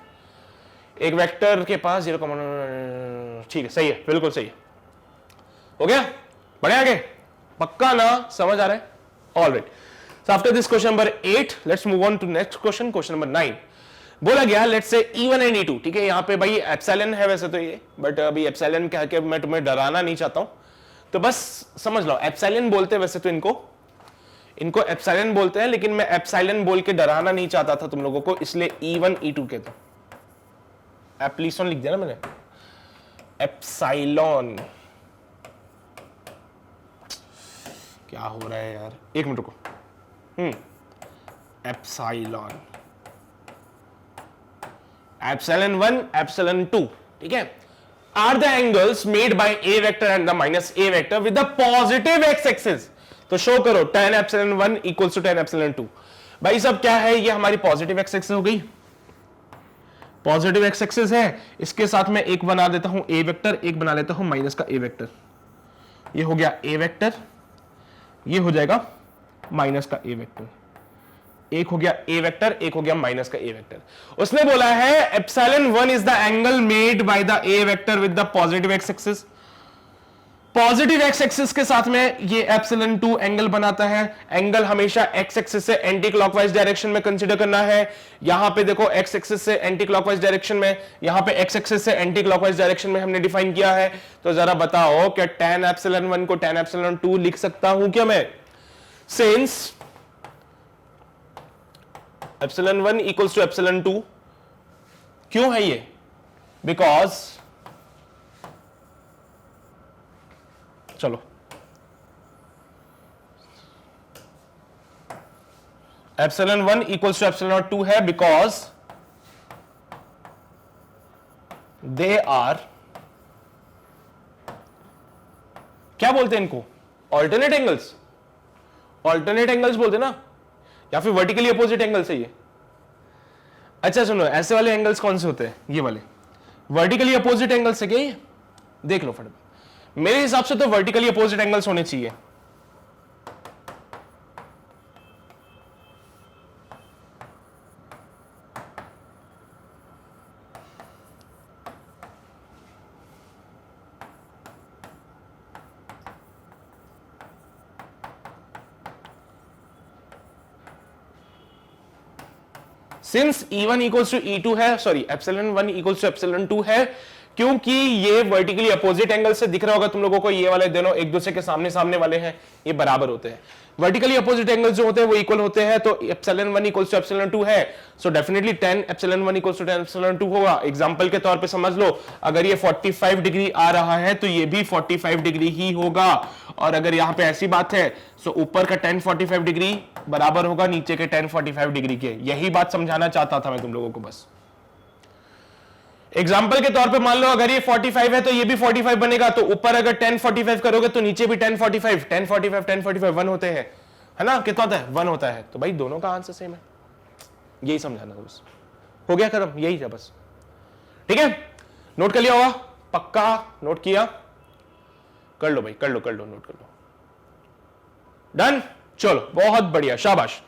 एक वेक्टर के पास जीरो कंपोनेंट, ठीक है, सही है, बिल्कुल सही है। हो गया? बढ़े आगे? पक्का ना? समझ आ रहा है? All right. So after this question number 8 let's move on to next question, question number 9। बोला गया let's say E1 and E2, ठीक है, यहां पे भाई एप्सिलॉन है वैसे तो ये, बट अभी एप्सिलॉन कह के मैं तुम्हें डराना नहीं चाहता हूं, तो बस समझ लो एप्सिलॉन बोलते हैं वैसे तो इनको एप्सिलॉन बोलते हैं, लेकिन मैं एप्सिलॉन बोल के डराना नहीं चाहता था तुम लोगों को, इसलिए E1 E2 कहता हूं। एप्लिसॉन लिख दिया ना मैंने, एप्सिलॉन। क्या हो रहा है यार, एक मिनट रुको। एप्सिलॉन, एप्सिलॉन 1, एप्सिलॉन 2, ठीक है, are the angles made by A vector and the minus A vector with the positive X axis. तो शो करो tan epsilon 1 equals to tan epsilon 2। भाई सब क्या है, ये हमारी पॉजिटिव एक्स एक्सिस हो गई, पॉजिटिव एक्स एक्सिस है, इसके साथ में एक बना देता हूं ए वेक्टर, एक बना लेता हूं माइनस का ए वेक्टर। ये हो गया ए वेक्टर, ये हो जाएगा माइनस का ए वेक्टर। एक हो गया ए वेक्टर, एक हो गया माइनस का ए वेक्टर। उसने बोला है epsilon 1 is the angle made by the A vector with the positive X axis. Positive X axis के साथ में ये एप्सिलॉन 2 एंगल बनाता है। एंगल हमेशा एक्स एक्सिस से एंटी क्लॉकवाइज डायरेक्शन में कंसीडर करना है। यहां पे देखो एक्स एक्सिस से एंटी क्लॉकवाइज डायरेक्शन में, यहां पे एक्स एक्सिस से एंटी क्लॉकवाइज डायरेक्शन में हमने डिफाइन किया है। तो जरा बताओ क्या tan एप्सिलॉन 1 को tan एप्सिलॉन 2 लिख सकता हूं क्या मैं? Since epsilon 1 equals to epsilon 2, क्यों है ये? बिकॉज चलो एप्सिलॉन 1 इक्वल्स टू एप्सिलॉन 2 है बिकॉज दे आर, क्या बोलते हैं इनको? ऑल्टरनेट एंगल्स, ऑल्टरनेट एंगल्स बोलते ना। या फिर वर्टिकली अपोजिट एंगल से ये। अच्छा सुनो, ऐसे वाले एंगल्स कौन से होते हैं? ये वाले वर्टिकली अपोजिट एंगल से। क्या ये देख लो फटाफट, मेरे हिसाब से तो वर्टिकली अपोजिट एंगल्स होने चाहिए। Since E1 equals to E2 है, सॉरी ε1 इक्वल्स टू ε2 है, क्योंकि ये वर्टिकली अपोजिट एंगल से दिख रहा होगा तुम लोगों को, ये वाले दोनों एक दूसरे के सामने सामने वाले हैं, ये बराबर होते हैं। वर्टिकली अपोजिट एंगल्स जो होते हैं वो इक्वल होते हैं, तो ε1 इक्वल्स टू ε2 है, so definitely tan ε1 equals to tan ε2 होगा। एग्जांपल के तौर पे समझ लो, अगर ये 45 डिग्री आ रहा है तो ये भी 45 डिग्री ही होगा, और अगर यहां पे ऐसी बात है सो ऊपर का tan 45 डिग्री बराबर होगा नीचे के tan 45 डिग्री के। यही बात समझाना चाहता था मैं तुम लोगों को बस। एग्जाम्पल के तौर पे मान लो अगर ये 45 है तो ये भी 45 बनेगा, तो ऊपर अगर tan 45 करोगे तो नीचे भी tan 45 1 होते हैं, है ना? कितना होता है? 1 होता है। तो भाई दोनों का आंसर सेम है, यही समझाना बस। हो गया खत्म, यही था बस। ठीक है, नोट कर लिया होगा? पक्का नोट किया? कर लो भाई, कर लो नोट कर लो। डन, चलो बहुत बढ़िया, शाबाश।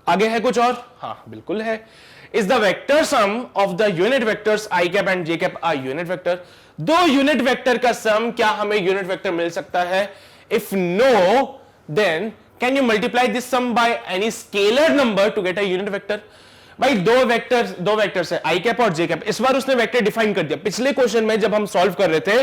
आगे है कुछ और? हाँ बिल्कुल है। Is the vector sum of the unit vectors I cap and J cap a unit vector? दो यूनिट वेक्टर का सम क्या हमें यूनिट वेक्टर मिल सकता है? If no, then can you multiply this sum by any scalar number to get a unit vector? भाई दो vectors है I cap और J cap। इस बार उसने वेक्टर डिफाइन कर दिया। पिछले क्वेश्चन में जब हम सॉल्व कर रहे थे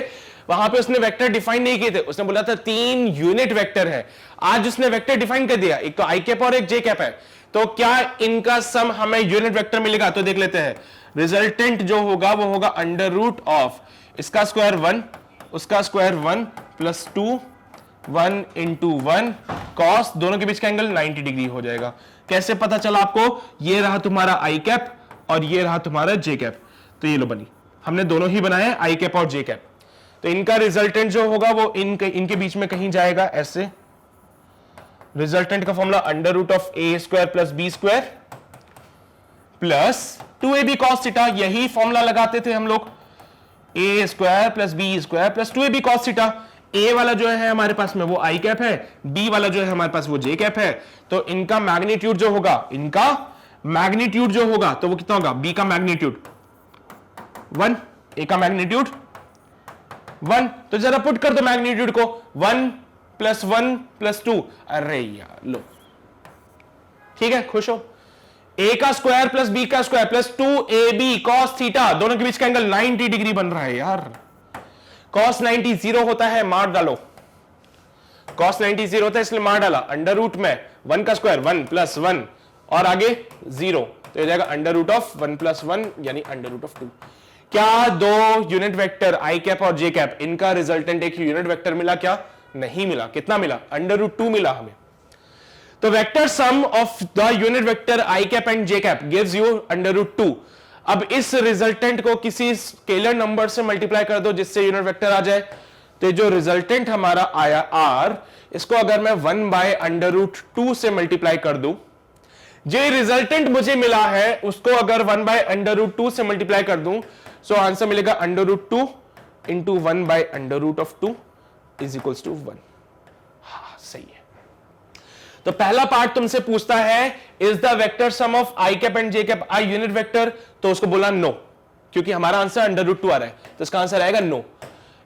वहां पे उसने वेक्टर डिफाइन नहीं किए थे, उसने बोला था 3 यूनिट वेक्टर है। आज उसने वेक्टर डिफाइन कर दिया, एक तो I cap और एक J cap है। तो क्या इनका सम हमें यूनिट वेक्टर मिलेगा? तो देख लेते हैं। रिजल्टेंट जो होगा वो होगा अंडर रूट ऑफ इसका स्क्वायर 1, उसका स्क्वायर 1 प्लस 2 1 इंटू 1 कॉस, दोनों के बीच का एंगल 90 डिग्री हो जाएगा। कैसे पता चला आपको? ये रहा तुम्हारा आई कैप और ये रहा तुम्हारा जे कैप। तो ये लो बनी, हमने दोनों ही बनाए आई कैप और जे कैप। तो इनका रिजल्टेंट जो होगा वो इनके बीच में कहीं जाएगा ऐसे। रिजल्टेंट का formula under root of A square plus B square plus 2ab cos theta. यही फॉर्मूला लगाते थे हम लोग, a square plus B square plus 2ab cos theta. A वाला जो है हमारे पास में वो आई कैप है, बी वाला जो है हमारे पास वो जे कैप है। तो इनका मैग्नीट्यूड जो होगा, तो वो कितना होगा? बी का मैग्नीट्यूड 1, ए का मैग्नीट्यूड 1। तो जरा पुट कर दो मैग्नीट्यूड को, 1 प्लस 1 प्लस 2। अरे यार लो, ठीक है, खुश हो? ए का स्क्वायर प्लस बी का square plus 2ab cos theta, दोनों के बीच का एंगल 90 डिग्री बन रहा है यार। cos 90 0 होता है, मार डालो। cos 90 0 होता है इसलिए मार डाला। अंडर रूट में 1 का स्क्वायर 1 प्लस 1 और आगे 0, तो हो जाएगा अंडर रूट ऑफ 1 प्लस 1 यानी अंडर रूट ऑफ 2। क्या दो यूनिट वेक्टर आई कैप और जे कैप, इनका रिजल्टेंट एक यूनिट वेक्टर मिला? क्या नहीं मिला। कितना मिला? अंडर रूट 2 मिला हमें। तो vector sum of the unit vector I cap and J cap gives you under root 2। अब इस रिजल्टेंट को किसी स्केलर नंबर से मल्टीप्लाई कर दो जिससे यूनिट वेक्टर आ जाए। तो जो रिजल्टेंट हमारा आया आर, इसको अगर मैं 1 बाय अंडर रूट 2 से मल्टीप्लाई कर दूं, जो रिजल्टेंट मुझे मिला है उसको अगर 1 बाय अंडर रूट 2 से मल्टीप्लाई कर दूं, सो आंसर मिलेगा under root 2 into 1 by under root of 2 is equals to 1। हाँ सही है। तो पहला पार्ट तुमसे पूछता है is the vector sum of I cap and J cap I unit vector, तो उसको बोला नो, क्योंकि हमारा आंसर अंडर रूट 2 आ रहा है, तो इसका आंसर आएगा no.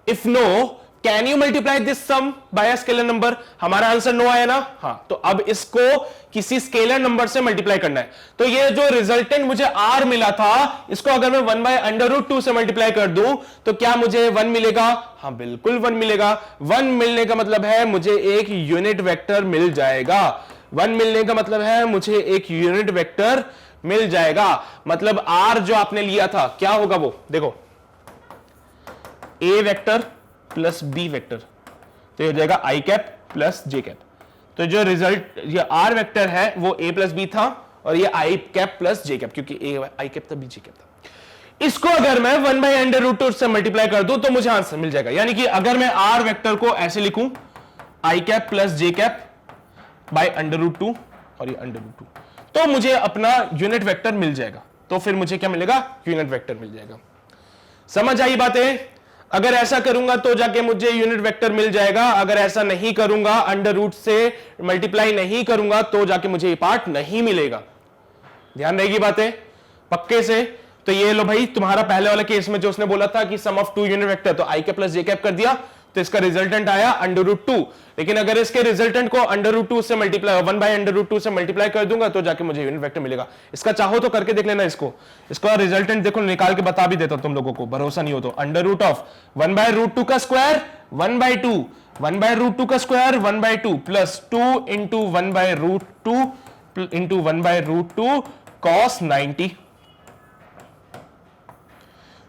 If no, can you multiply this sum by a scalar number? हमारा आंसर नो आया ना? हाँ, तो अब इसको किसी स्केलर नंबर से मल्टीप्लाई करना है। तो ये जो रिजल्टेंट मुझे आर मिला था, इसको अगर मैं 1 बाय अंडर रूट 2 से मल्टीप्लाई कर दूं तो क्या मुझे 1 मिलेगा? हाँ बिल्कुल 1 मिलेगा। 1 मिलने का मतलब है मुझे एक यूनिट वेक्टर मिल जाएगा। 1 मिलने का मतलब है मुझे एक यूनिट वेक्टर मिल जाएगा। मतलब आर जो आपने लिया था क्या होगा वो देखो, ए वेक्टर प्लस बी वेक्टर, तो ये हो जाएगा आई कैप प्लस जे कैप। तो जो रिजल्ट ये आर वेक्टर है वो ए प्लस बी था और ये आई कैप प्लस जे कैप, क्योंकि ए आई कैप था बी जे कैप था। इसको अगर मैं 1 बाय अंडर रूट 2 से मल्टीप्लाई कर दूं तो मुझे आंसर मिल जाएगा। यानी कि अगर मैं आर वेक्टर को ऐसे लिखूं, i cap plus j cap by under root 2 और ये अंडर रूट 2, तो मुझे अपना यूनिट वेक्टर मिल जाएगा। तो फिर मुझे क्या मिलेगा? यूनिट वेक्टर मिल जाएगा। समझ आई बातें? अगर ऐसा करूंगा तो जाके मुझे यूनिट वेक्टर मिल जाएगा, अगर ऐसा नहीं करूंगा, अंडर रूट से मल्टीप्लाई नहीं करूंगा, तो जाके मुझे ये पार्ट नहीं मिलेगा। ध्यान रहेगी बातें पक्के से? तो ये लो भाई, तुम्हारा पहले वाले केस में जो उसने बोला था कि सम ऑफ टू यूनिट वेक्टर, तो आई कैप प्लस जे कैप कर दिया, तो इसका रिजल्टेंट आया अंडर रूट 2। लेकिन अगर इसके रिजल्टेंट को अंडर रूट 2 से मल्टीप्लाई 1 बाय अंडर रूट 2 से मल्टीप्लाई कर दूंगा, तो जाके मुझे यूनिट वेक्टर मिलेगा। इसका चाहो तो करके देख लेना, इसका रिजल्टेंट देखो, निकाल के बता भी देता हूं तुम लोगों को, भरोसा नहीं हो तो। Under root of 1 by root 2 का स्क्वायर 1 बाय 2, 1 बाय रूट 2 का square 1 by 2 plus 2 into 1 by root 2 into 1 by root 2 cos 90।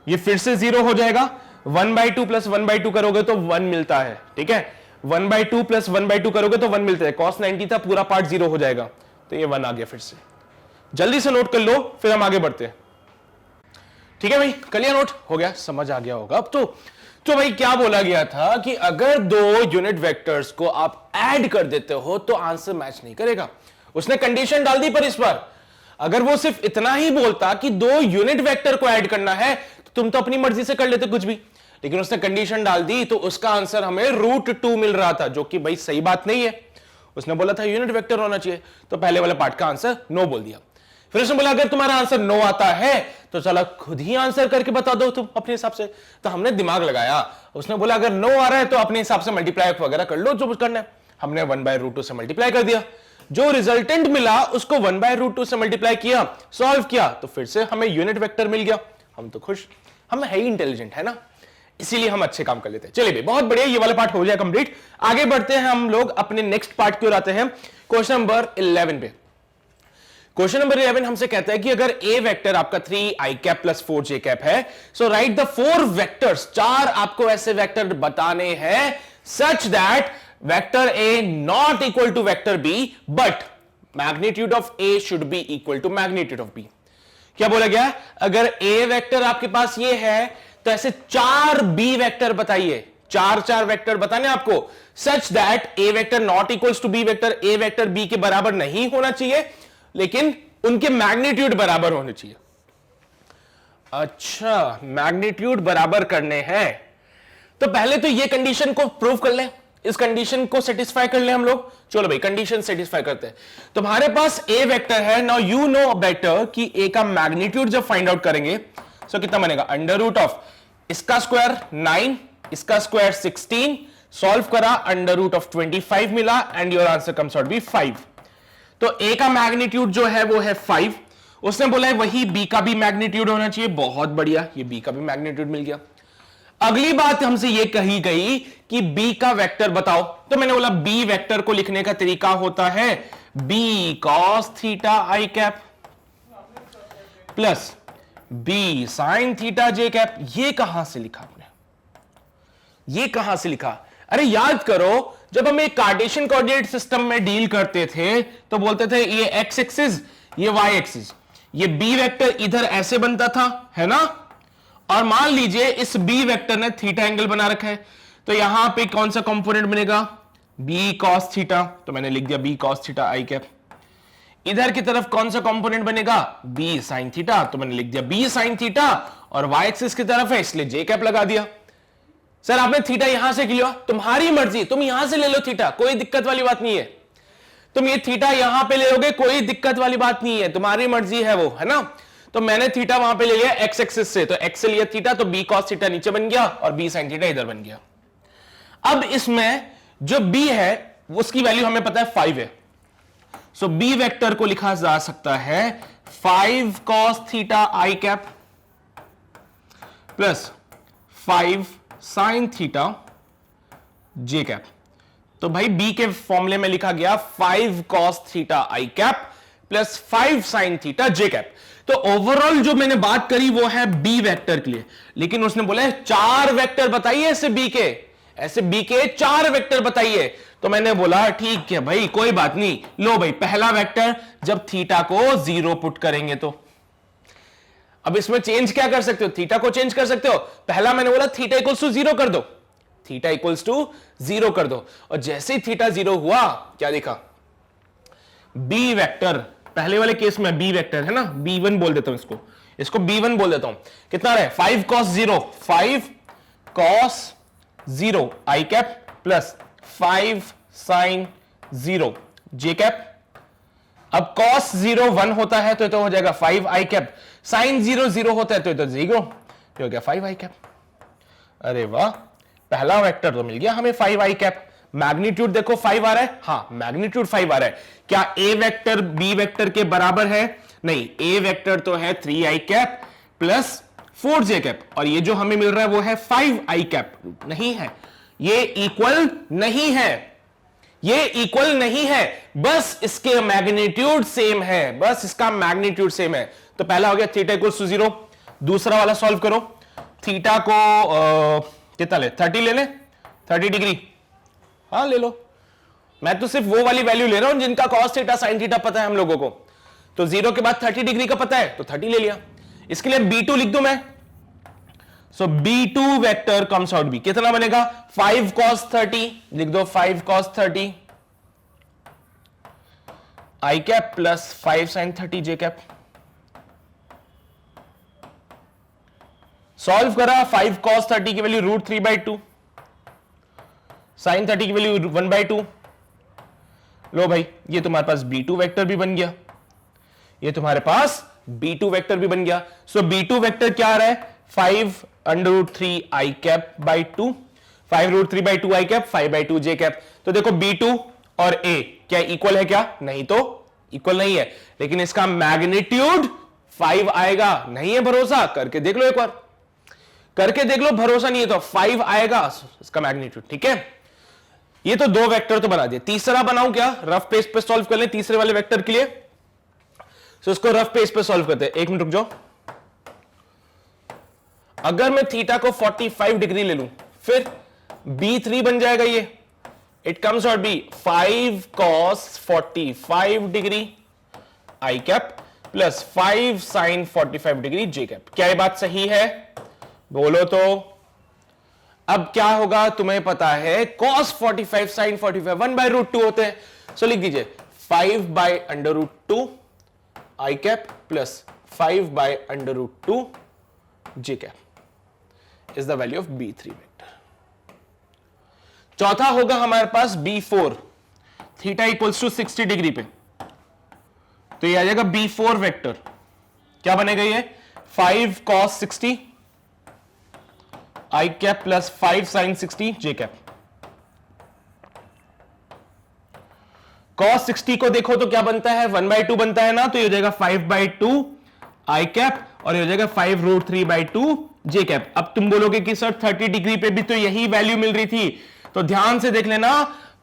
ये फिर से 0 हो जाएगा। 1 बाई 2 प्लस 1 बाई 2 करोगे तो 1 मिलता है, ठीक है। 1 बाई 2 प्लस 1 बाई 2 करोगे तो 1 मिलता है। cos 90 था, पूरा पार्ट 0 हो जाएगा, तो ये 1 आ गया। फिर से जल्दी से नोट कर लो, फिर हम आगे बढ़ते हैं। ठीक है भाई, कर लिया नोट? हो गया, समझ आ गया होगा अब तो भाई क्या बोला गया था कि अगर दो यूनिट वेक्टर्स को आप ऐड कर देते हो तो आंसर मैच नहीं करेगा। उसने कंडीशन डाल दी, पर इस बार अगर वो सिर्फ इतना ही बोलता कि दो यूनिट वेक्टर को ऐड करना है, तो तुम तो अपनी मर्जी से कर लेते कुछ भी, लेकिन उसने कंडीशन डाल दी, तो उसका आंसर हमें रूट 2 मिल रहा था, जो कि भाई सही बात नहीं है। उसने बोला था यूनिट वेक्टर होना चाहिए, तो पहले वाले पार्ट का आंसर नो बोल दिया। फिर उसने बोला अगर तुम्हारा आंसर नो आता है तो चलो खुद ही आंसर करके बता दो तुम अपने हिसाब से। तो हमने दिमाग लगाया, उसने बोला अगर नो आ रहा है तो अपने हिसाब से मल्टीप्लाई वगैरह कर लो, जो कुछ करना है। हमने 1 बाय रूट 2 से मल्टीप्लाई कर दिया, जो रिजल्टेंट मिला उसको 1 बाय रूट 2 से मल्टीप्लाई किया, सॉल्व किया, तो फिर से हमें यूनिट वेक्टर मिल गया। हम तो खुश, हम है ही इंटेलिजेंट, है ना, इसीलिए हम अच्छे काम कर लेते हैं। चलिए भाई, बहुत बढ़िया, ये वाला पार्ट हो गया कंप्लीट। आगे बढ़ते हैं हम लोग अपने नेक्स्ट पार्ट की ओर आते हैं, क्वेश्चन नंबर 11 पे। क्वेश्चन नंबर 11 हमसे कहता है कि अगर ए वेक्टर आपका 3 आई कैप प्लस 4 जे कैप है, सो राइट द 4 वेक्टर्स, 4 आपको ऐसे वेक्टर बताने हैं such that vector A not equal to vector B, but magnitude of A should be equal to magnitude of B. क्या बोला गया? अगर ए वेक्टर आपके पास ये है, तो ऐसे 4 बी वेक्टर बताइए, 4 वेक्टर बताने आपको such that A vector not equals to B vector, A vector B के बराबर नहीं होना चाहिए, लेकिन उनके मैग्नीट्यूड बराबर होने चाहिए। अच्छा, मैग्नीट्यूड बराबर करने हैं, तो पहले तो ये कंडीशन को प्रूव कर ले, इस कंडीशन को सेटिस्फाई कर ले हम लोग। चलो भाई, कंडीशन सेटिस्फाई करते हैं। तुम्हारे पास ए वेक्टर है, नाउ यू नो बेटर कि ए का मैग्नीट्यूड जब फाइंड आउट करेंगे तो कितना बनेगा? अंडर रूट ऑफ इसका स्क्वायर 9, इसका स्क्वायर 16, सॉल्व करा, अंडर रूट ऑफ 25 मिला, and your answer comes out be 5। तो ए का मैग्नीट्यूड जो है वो है 5। उसने बोला है वही बी का भी मैग्नीट्यूड होना चाहिए, बहुत बढ़िया, ये बी का भी मैग्नीट्यूड मिल गया। अगली बात हमसे ये कही गई कि बी का वेक्टर बताओ, तो मैंने बोला बी वेक्टर को लिखने का तरीका होता है b cos theta i cap plus b sine theta j cap. ये कहां से लिखा आपने? ये कहां से लिखा? अरे याद करो, जब हम एक कार्टेशियन कोऑर्डिनेट सिस्टम में डील करते थे तो बोलते थे ये एक्स एक्सिस, ये वाई एक्सिस, ये बी वेक्टर इधर ऐसे बनता था, है ना, और मान लीजिए इस बी वेक्टर ने थीटा एंगल बना रखा है, तो यहां पे कौन सा कंपोनेंट बनेगा? बी कॉस थीटा, तो मैंने लिख दिया B cos theta i cap. इधर की तरफ कौन सा कंपोनेंट बनेगा? बी साइन थीटा, तो मैंने लिख दिया बी साइन थीटा, और वाई एक्सिस की तरफ है इसलिए जे कैप लगा दिया। सर आपने थीटा यहां से लिया, तुम्हारी मर्जी, तुम यहां से ले लो थीटा, कोई दिक्कत वाली बात नहीं है। तुम ये थीटा यहां पे ले लोगे, कोई दिक्कत वाली बात नहीं है, तुम्हारी मर्जी है वो, है ना। तो मैंने थीटा वहां पे ले लिया एक्स एक्सिस से, तो एक्स से लिया थीटा, तो बी कॉस थीटा नीचे बन गया और बी साइन थीटा इधर बन गया। अब इसमें जो बी है उसकी वैल्यू हमें पता है 5 है, सो बी वेक्टर को लिखा जा सकता है 5 cos theta i cap plus 5 sign theta j cap. तो भाई बी के फॉर्मूले में लिखा गया 5 cos theta i cap plus 5 sign theta j cap. तो ओवरऑल जो मैंने बात करी वो है बी वेक्टर के लिए, लेकिन उसने बोला है 4 वेक्टर बताइए ऐसे बी के 4 वेक्टर बताइए। तो मैंने बोला ठीक है भाई, कोई बात नहीं, लो भाई पहला वेक्टर जब थीटा को 0 पुट करेंगे तो अब इसमें चेंज क्या कर सकते हो? थीटा को चेंज कर सकते हो। पहला मैंने बोला थीटा इक्वल्स टू 0 कर दो, थीटा इक्वल्स टू 0 कर दो, और जैसे ही थीटा 0 हुआ क्या देखा? बी वेक्टर पहले वाले केस में बी वेक्टर है ना, b1 बोल देता हूं इसको b1 बोल देता हूं। कितना रहा है 5 cos 0, 5 cos 0 i cap plus 5 sin 0 j cap. अब cos 0 1 होता है तो ये तो हो जाएगा 5 i कैप, sin 0 0 होता है तो ये तो 0, हो गया 5 i कैप। अरे वाह, पहला वेक्टर तो मिल गया हमें 5 i कैप। मैग्नीट्यूड देखो 5 आ रहा है, हाँ मैग्नीट्यूड 5 आ रहा है। क्या a वेक्टर b वेक्टर के बराबर है? नहीं, a वेक्टर तो है 3 i cap plus 4 j cap, और ये जो हमें मिल रहा है वो है 5 i कैप। नहीं है, ये इक्वल नहीं है, ये इक्वल नहीं है, बस इसके मैग्नीट्यूड सेम है, बस इसका मैग्नीट्यूड सेम है। तो पहला हो गया थीटा इक्वल्स टू 0। दूसरा वाला सॉल्व करो, थीटा को कितना ले, 30 ले ले, 30 डिग्री, हाँ ले लो। मैं तो सिर्फ वो वाली वैल्यू ले रहा हूं जिनका cos थीटा sin थीटा पता है हम लोगों को। तो 0 के बाद 30 डिग्री का पता है तो 30 ले लिया। इसके लिए b2 लिख दूं मैं, सो b2 vector comes out b, कितना बनेगा 5 cos 30, लिख दो 5 cos 30 i cap plus 5 sin 30 j cap. Solve करा, 5 cos 30 की वैल्यू √3/2, sin 30 की वैल्यू 1/2। लो भाई, ये तुम्हारे पास b2 वेक्टर भी बन गया, ये तुम्हारे पास b2 वेक्टर भी बन गया। सो b2 वेक्टर क्या आ रहा है 5√3 i cap by 2, 5√3/2 i cap 5/2 j cap. तो देखो b2 और a क्या इक्वल है? क्या नहीं, तो इक्वल नहीं है, लेकिन इसका मैग्नीट्यूड 5 आएगा। नहीं है भरोसा, करके देख लो, एक बार करके देख लो, भरोसा नहीं है तो 5 आएगा इसका मैग्नीट्यूड। ठीक है, ये तो दो वेक्टर तो बना दिए, तीसरा बनाऊं क्या? रफ पेज पे सॉल्व कर ले तीसरे वाले वेक्टर के लिए। सो इसको रफ पेज पे सॉल्व करते हैं, एक मिनट रुक जाओ। अगर मैं थीटा को 45 डिग्री ले लूं, फिर b3 बन जाएगा ये, it comes out be 5 cos 45 degree i cap plus 5 sin 45 degree j cap. क्या ये बात सही है? बोलो तो। अब क्या होगा तुम्हें पता है, cos 45 sin 45 1/√2 होते हैं। सो लिख दीजिए 5/√2 i cap plus 5/√2 j cap is the value of b3 vector. चौथा होगा हमारे पास b4, theta equals to 60 degree पे, तो ये आ जाएगा b4 वेक्टर। क्या बनेगा ये 5 cos 60 i cap plus 5 sin 60 j cap. cos 60 को देखो तो क्या बनता है 1/2 बनता है ना, तो ये हो जाएगा 5/2 i कैप और ये हो जाएगा 5√3/2 j कैप। अब तुम बोलोगे कि सर 30 डिग्री पे भी तो यही वैल्यू मिल रही थी, तो ध्यान से देख लेना,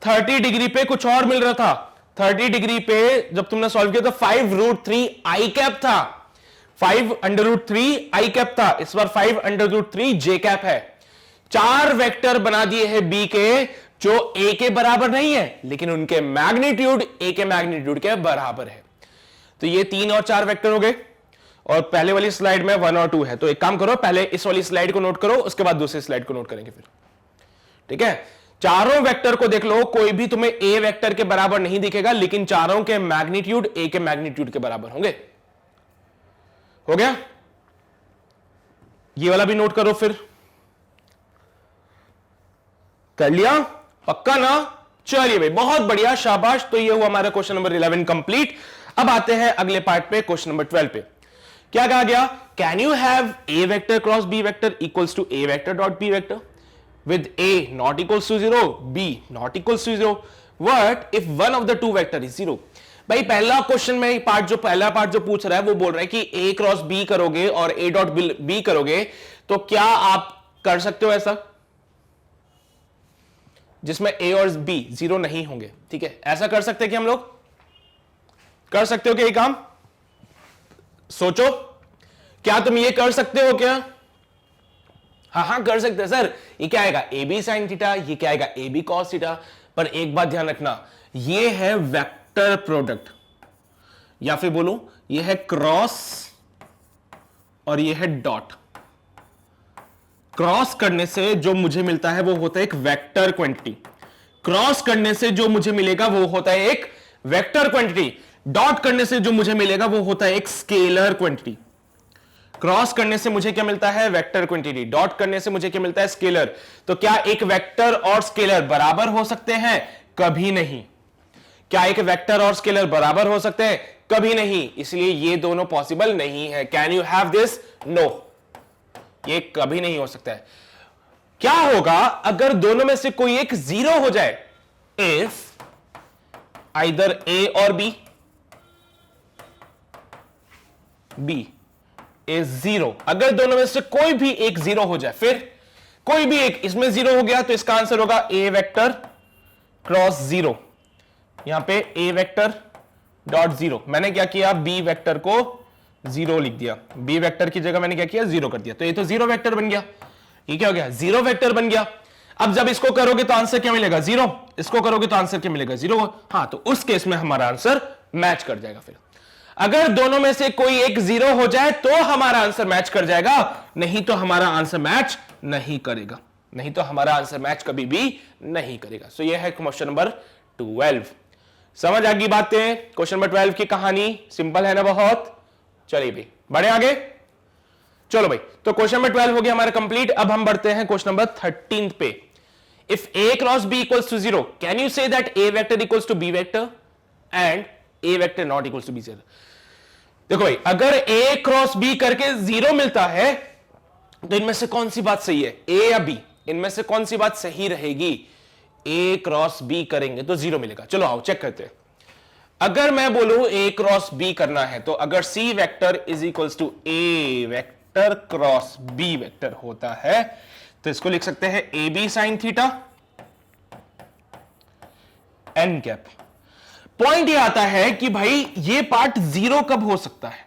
30 डिग्री पे कुछ और मिल रहा था। 30 डिग्री पे जब तुमने सॉल्व किया तो 5√3 i कैप था, 5√3 i कैप था, इस बार 5√3 j कैप है। चार वेक्टर बना दिए हैं b के जो a के बराबर नहीं है, लेकिन उनके मैग्नीट्यूड a के मैग्नीट्यूड के बराबर है। तो ये 3 और 4 वेक्टर हो गए, और पहले वाली स्लाइड में 1 और 2 है। तो एक काम करो, पहले इस वाली स्लाइड को नोट करो, उसके बाद दूसरी स्लाइड को नोट करेंगे फिर। ठीक है, चारों वेक्टर को देख लो, कोई भी तुम्हें a वेक्टर के बराबर नहीं दिखेगा, लेकिन चारों के मैग्नीट्यूड a के मैग्नीट्यूड के बराबर होंगे। हो गया, ये वाला भी नोट करो फिर। कर लिया? पक्का ना? चलिए भाई, बहुत बढ़िया, शाबाश। तो ये हुआ हमारा क्वेश्चन नंबर 11 कंप्लीट। अब आते हैं अगले पार्ट पे, क्वेश्चन नंबर 12 पे। क्या कहा गया? Can you have a vector cross b vector equals to a vector dot b vector with a not equals to 0, b not equals to 0, what if one of the two vector is 0? भाई पहला question में पहला part जो पूछ रहा है वो बोल रहा है कि a क्रॉस b करोगे और a डॉट b करोगे, तो क्या आप कर सकते हो ऐसा जिसमें a और b 0 नहीं होंगे? ठीक है, ऐसा कर सकते हैं कि हम लोग कर सकते हो क्या ये काम? सोचो, क्या तुम ये कर सकते हो क्या? हाँ कर सकते हैं सर। ये क्या आएगा ए बी साइन थीटा, ये क्या आएगा ए बी कॉस थीटा। पर एक बात ध्यान रखना, ये है वेक्टर प्रोडक्ट, या फिर बोलो ये है क्रॉस और ये है डॉट। क्रॉस करने से जो मुझे मिलता है वो होता है एक वेक्टर क्वांटिटी, क्रॉस करने से जो मुझे मिलेगा वो होता है एक वेक्टर क्वांटिटी। डॉट करने से जो मुझे मिलेगा वो होता है एक स्केलर क्वांटिटी, क्रॉस करने से मुझे क्या मिलता है, वेक्टर क्वांटिटी, डॉट करने से मुझे क्या मिलता है, स्केलर। तो क्या एक वेक्टर और स्केलर बराबर हो सकते हैं? कभी नहीं। क्या एक वेक्टर और स्केलर बराबर हो सकते हैं? कभी नहीं। इसलिए ये दोनों पॉसिबल नहीं है। Can you have this? No, ये कभी नहीं हो सकता है। क्या होगा अगर दोनों में से कोई एक जीरो हो जाए? इफ आइदर ए और बी इज जीरो, अगर दोनों में से कोई भी एक जीरो हो जाए, फिर कोई भी एक इसमें जीरो हो गया तो इसका आंसर होगा ए वेक्टर क्रॉस जीरो। यहां पे ए वेक्टर डॉट जीरो, मैंने क्या किया, बी वेक्टर को जीरो लिख दिया, बी वेक्टर की जगह मैंने क्या किया, जीरो कर दिया, तो ये तो जीरो वेक्टर बन गया। ये क्या हो गया, जीरो वेक्टर बन गया। अब जब इसको करोगे तो आंसर क्या मिलेगा, जीरो, इसको करोगे तो आंसर क्या मिलेगा, जीरो। हां, तो उस केस में हमारा आंसर मैच कर जाएगा। फिर अगर दोनों में से कोई एक जीरो हो जाए तो हमारा आंसर मैच कर जाएगा, नहीं तो हमारा आंसर मैच नहीं करेगा, नहीं तो हमारा आंसर मैच कभी भी नहीं करेगा। सो ये है क्वेश्चन नंबर 12। समझ आ गई बातें? क्वेश्चन नंबर 12 की कहानी सिंपल है ना बहुत। चलिए भाई बढ़े आगे। चलो भाई, तो क्वेश्चन नंबर 12 हो गया हमारा कंप्लीट। अब हम बढ़ते हैं क्वेश्चन नंबर 13 पे। If a cross b equals to 0, can you say that a vector equals to b vector and a vector not equals to b vector. देखो भाई, अगर a क्रॉस b करके 0 मिलता है तो इनमें से कौन सी बात सही है, a या b? इनमें से कौन सी बात सही रहेगी? a क्रॉस b करेंगे तो 0 मिलेगा। चलो आओ चेक करते हैं। अगर मैं बोलूं a क्रॉस b करना है, तो अगर c vector is equals to a vector cross b vector होता है तो इसको लिख सकते हैं A B sine theta N cap. Point ये आता है कि भाई ये पार्ट जीरो कब हो सकता है,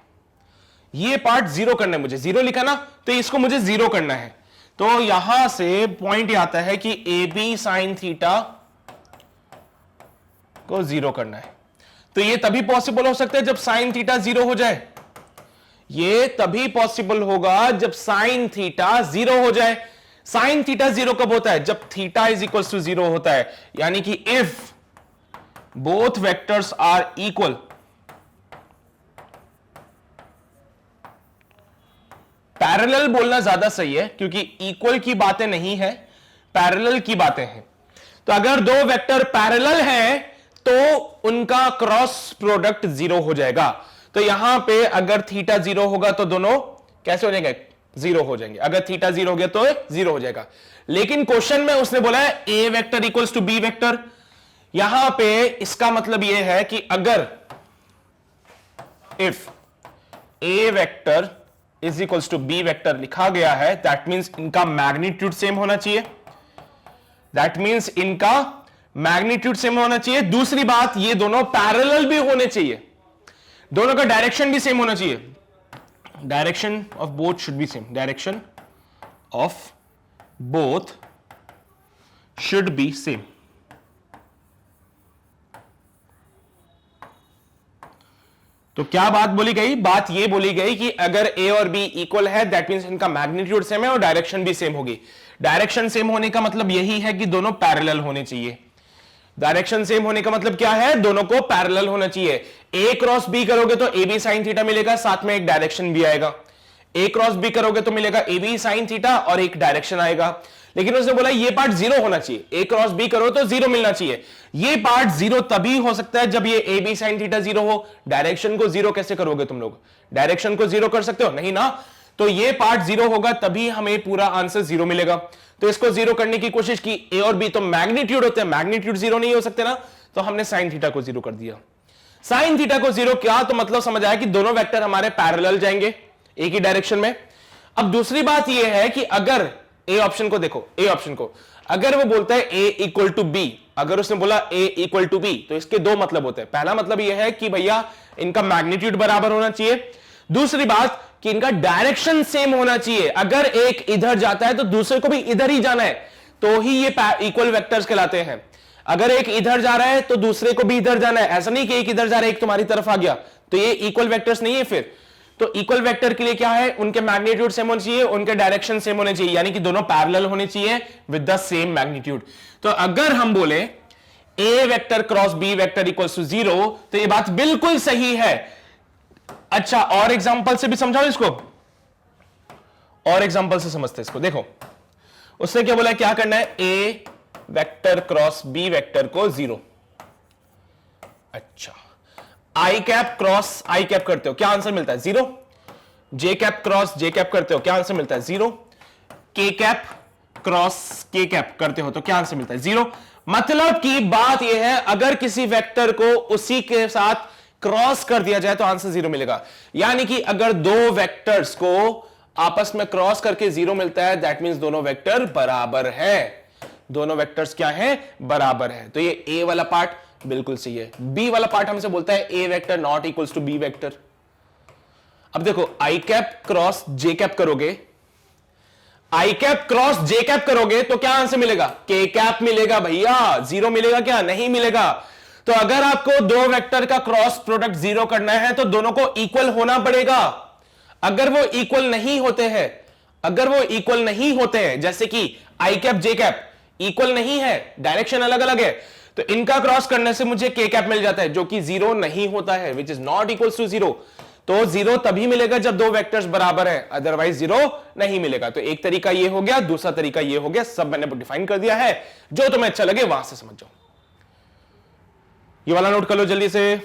ये पार्ट जीरो करना है, मुझे जीरो लिखा ना, तो इसको मुझे जीरो करना है। तो यहां से पॉइंट ये आता है कि ए बी साइन थीटा को जीरो करना है। तो ये तभी पॉसिबल हो सकता है जब साइन थीटा जीरो हो जाए, ये तभी पॉसिबल होगा जब साइन थीटा जीरो हो जाए। साइन थीटा जीरो कब होता है, जब theta is equal to zero होता है, यानी कि if both vectors are equal, parallel बोलना ज्यादा सही है क्योंकि इक्वल की बातें नहीं है, पैरेलल की बातें हैं। तो अगर दो वेक्टर पैरेलल हैं तो उनका क्रॉस प्रोडक्ट जीरो हो जाएगा। तो यहां पे अगर थीटा जीरो होगा तो दोनों कैसे हो जाएंगे, जीरो हो जाएंगे। अगर थीटा जीरो हो गया तो जीरो हो जाएगा। लेकिन क्वेश्चन में उसने बोला है a vector equals to B vector, यहां पे इसका मतलब यह है कि अगर if a vector is equals to B vector लिखा गया है, दैट मीन्स इनका मैग्नीट्यूड सेम होना चाहिए, दैट मीन्स इनका मैग्नीट्यूड सेम होना चाहिए। दूसरी बात, ये दोनों पैरेलल भी होने चाहिए, दोनों का डायरेक्शन भी सेम होना चाहिए। Direction of both should be same, direction of both should be same. तो क्या बात बोली गई, बात ये बोली गई कि अगर ए और बी इक्वल है दैट मींस इनका मैग्नीट्यूड सेम है और डायरेक्शन भी सेम होगी। डायरेक्शन सेम होने का मतलब यही है कि दोनों पैरेलल होने चाहिए। डायरेक्शन सेम होने का मतलब क्या है, दोनों को पैरेलल होना चाहिए। ए क्रॉस बी करोगे तो ए बी साइन थीटा मिलेगा, साथ में एक डायरेक्शन भी आएगा। ए क्रॉस बी करोगे तो मिलेगा ए बी साइन थीटा और एक डायरेक्शन आएगा। लेकिन उसने बोला ये पार्ट जीरो होना चाहिए, ए क्रॉस बी करो तो जीरो मिलना चाहिए। ये पार्ट जीरो तभी हो सकता है जब ये A B sine theta zero हो। डायरेक्शन को जीरो कैसे करोगे तुम लोग, डायरेक्शन को जीरो कर सकते हो नहीं ना। तो ये पार्ट जीरो होगा तभी हमें पूरा आंसर जीरो मिलेगा। तो इसको जीरो करने की कोशिश की, ए और बी तो मैग्नीट्यूड होते हैं, मैग्नीट्यूड जीरो नहीं हो सकते ना, तो हमने साइन थीटा को जीरो कर दिया। साइन थीटा को जीरो किया तो मतलब समझ आया कि दोनों वेक्टर हमारे पैरेलल जाएंगे एक ही डायरेक्शन में। अब दूसरी बात यह है कि अगर ए ऑप्शन को देखो, ए ऑप्शन को अगर वो बोलता है ए इक्वल टू बी, अगर उसने बोला ए इक्वल टू बी तो इसके दो मतलब होते हैं। पहला मतलब यह है कि भैया इनका मैग्नीट्यूड बराबर होना चाहिए। दूसरी बात कि इनका डायरेक्शन सेम होना चाहिए। अगर एक इधर जाता है तो दूसरे को भी इधर ही जाना है, तो ही ये इक्वल वेक्टर्स कहलाते हैं। अगर एक इधर जा रहा है तो दूसरे को भी इधर जाना है, ऐसा नहीं कि एक इधर जा रहा है एक तुम्हारी तरफ आ गया, तो ये इक्वल वेक्टर्स नहीं है। फिर तो इक्वल वेक्टर के लिए क्या है, उनके मैग्नीट्यूड सेम होने चाहिए, उनके डायरेक्शन सेम होने चाहिए, यानी कि दोनों पैरेलल होने चाहिए विद द सेम मैग्नीट्यूड। तो अगर हम बोले a vector cross b vector equals to 0, तो ये बात बिल्कुल सही है। अच्छा, और एग्जांपल से भी समझाओ इसको, और एग्जांपल से समझते इसको। देखो उसने क्या बोला, क्या करना है, a vector cross b vector को 0। अच्छा, आई कैप क्रॉस आई कैप करते हो, क्या आंसर मिलता है 0। जे कैप क्रॉस जे कैप करते हो, क्या आंसर मिलता है 0। के कैप क्रॉस के कैप करते हो तो क्या आंसर मिलता है 0। मतलब की बात यह है, अगर किसी वेक्टर को उसी के साथ क्रॉस कर दिया जाए तो आंसर 0 मिलेगा। यानी कि अगर दो वेक्टर्स को आपस में क्रॉस करके 0 मिलता है, दैट मींस दोनों वेक्टर बराबर है। दोनों वेक्टर्स क्या है, बराबर है। तो ये ए वाला पार्ट बिल्कुल सही है। बी वाला पार्ट हमसे बोलता है a vector not equals to B vector. अब देखो, i cap cross j cap करोगे, i cap cross j cap करोगे तो क्या आंसर मिलेगा, के कैप मिलेगा भैया। 0 मिलेगा क्या, नहीं मिलेगा। तो अगर आपको दो वेक्टर का क्रॉस प्रोडक्ट 0 करना है तो दोनों को इक्वल होना पड़ेगा। अगर वो इक्वल नहीं होते हैं, अगर वो इक्वल नहीं होते हैं, जैसे कि आई कैप जे कैप इक्वल नहीं है, डायरेक्शन अलग अलग है, तो इनका क्रॉस करने से मुझे के कैप मिल जाता है, जो कि 0 नहीं होता है, which is not equals to 0। तो 0 तभी मिलेगा जब दो वेक्टर्स बराबर है, अदरवाइज 0 नहीं मिलेगा। तो एक तरीका ये हो गया, दूसरा तरीका ये हो गया, सब मैंने डिफाइन कर दिया है, जो तुम्हें अच्छा लगे वहां से समझ जाओ। ये वाला नोट कर लो जल्दी से,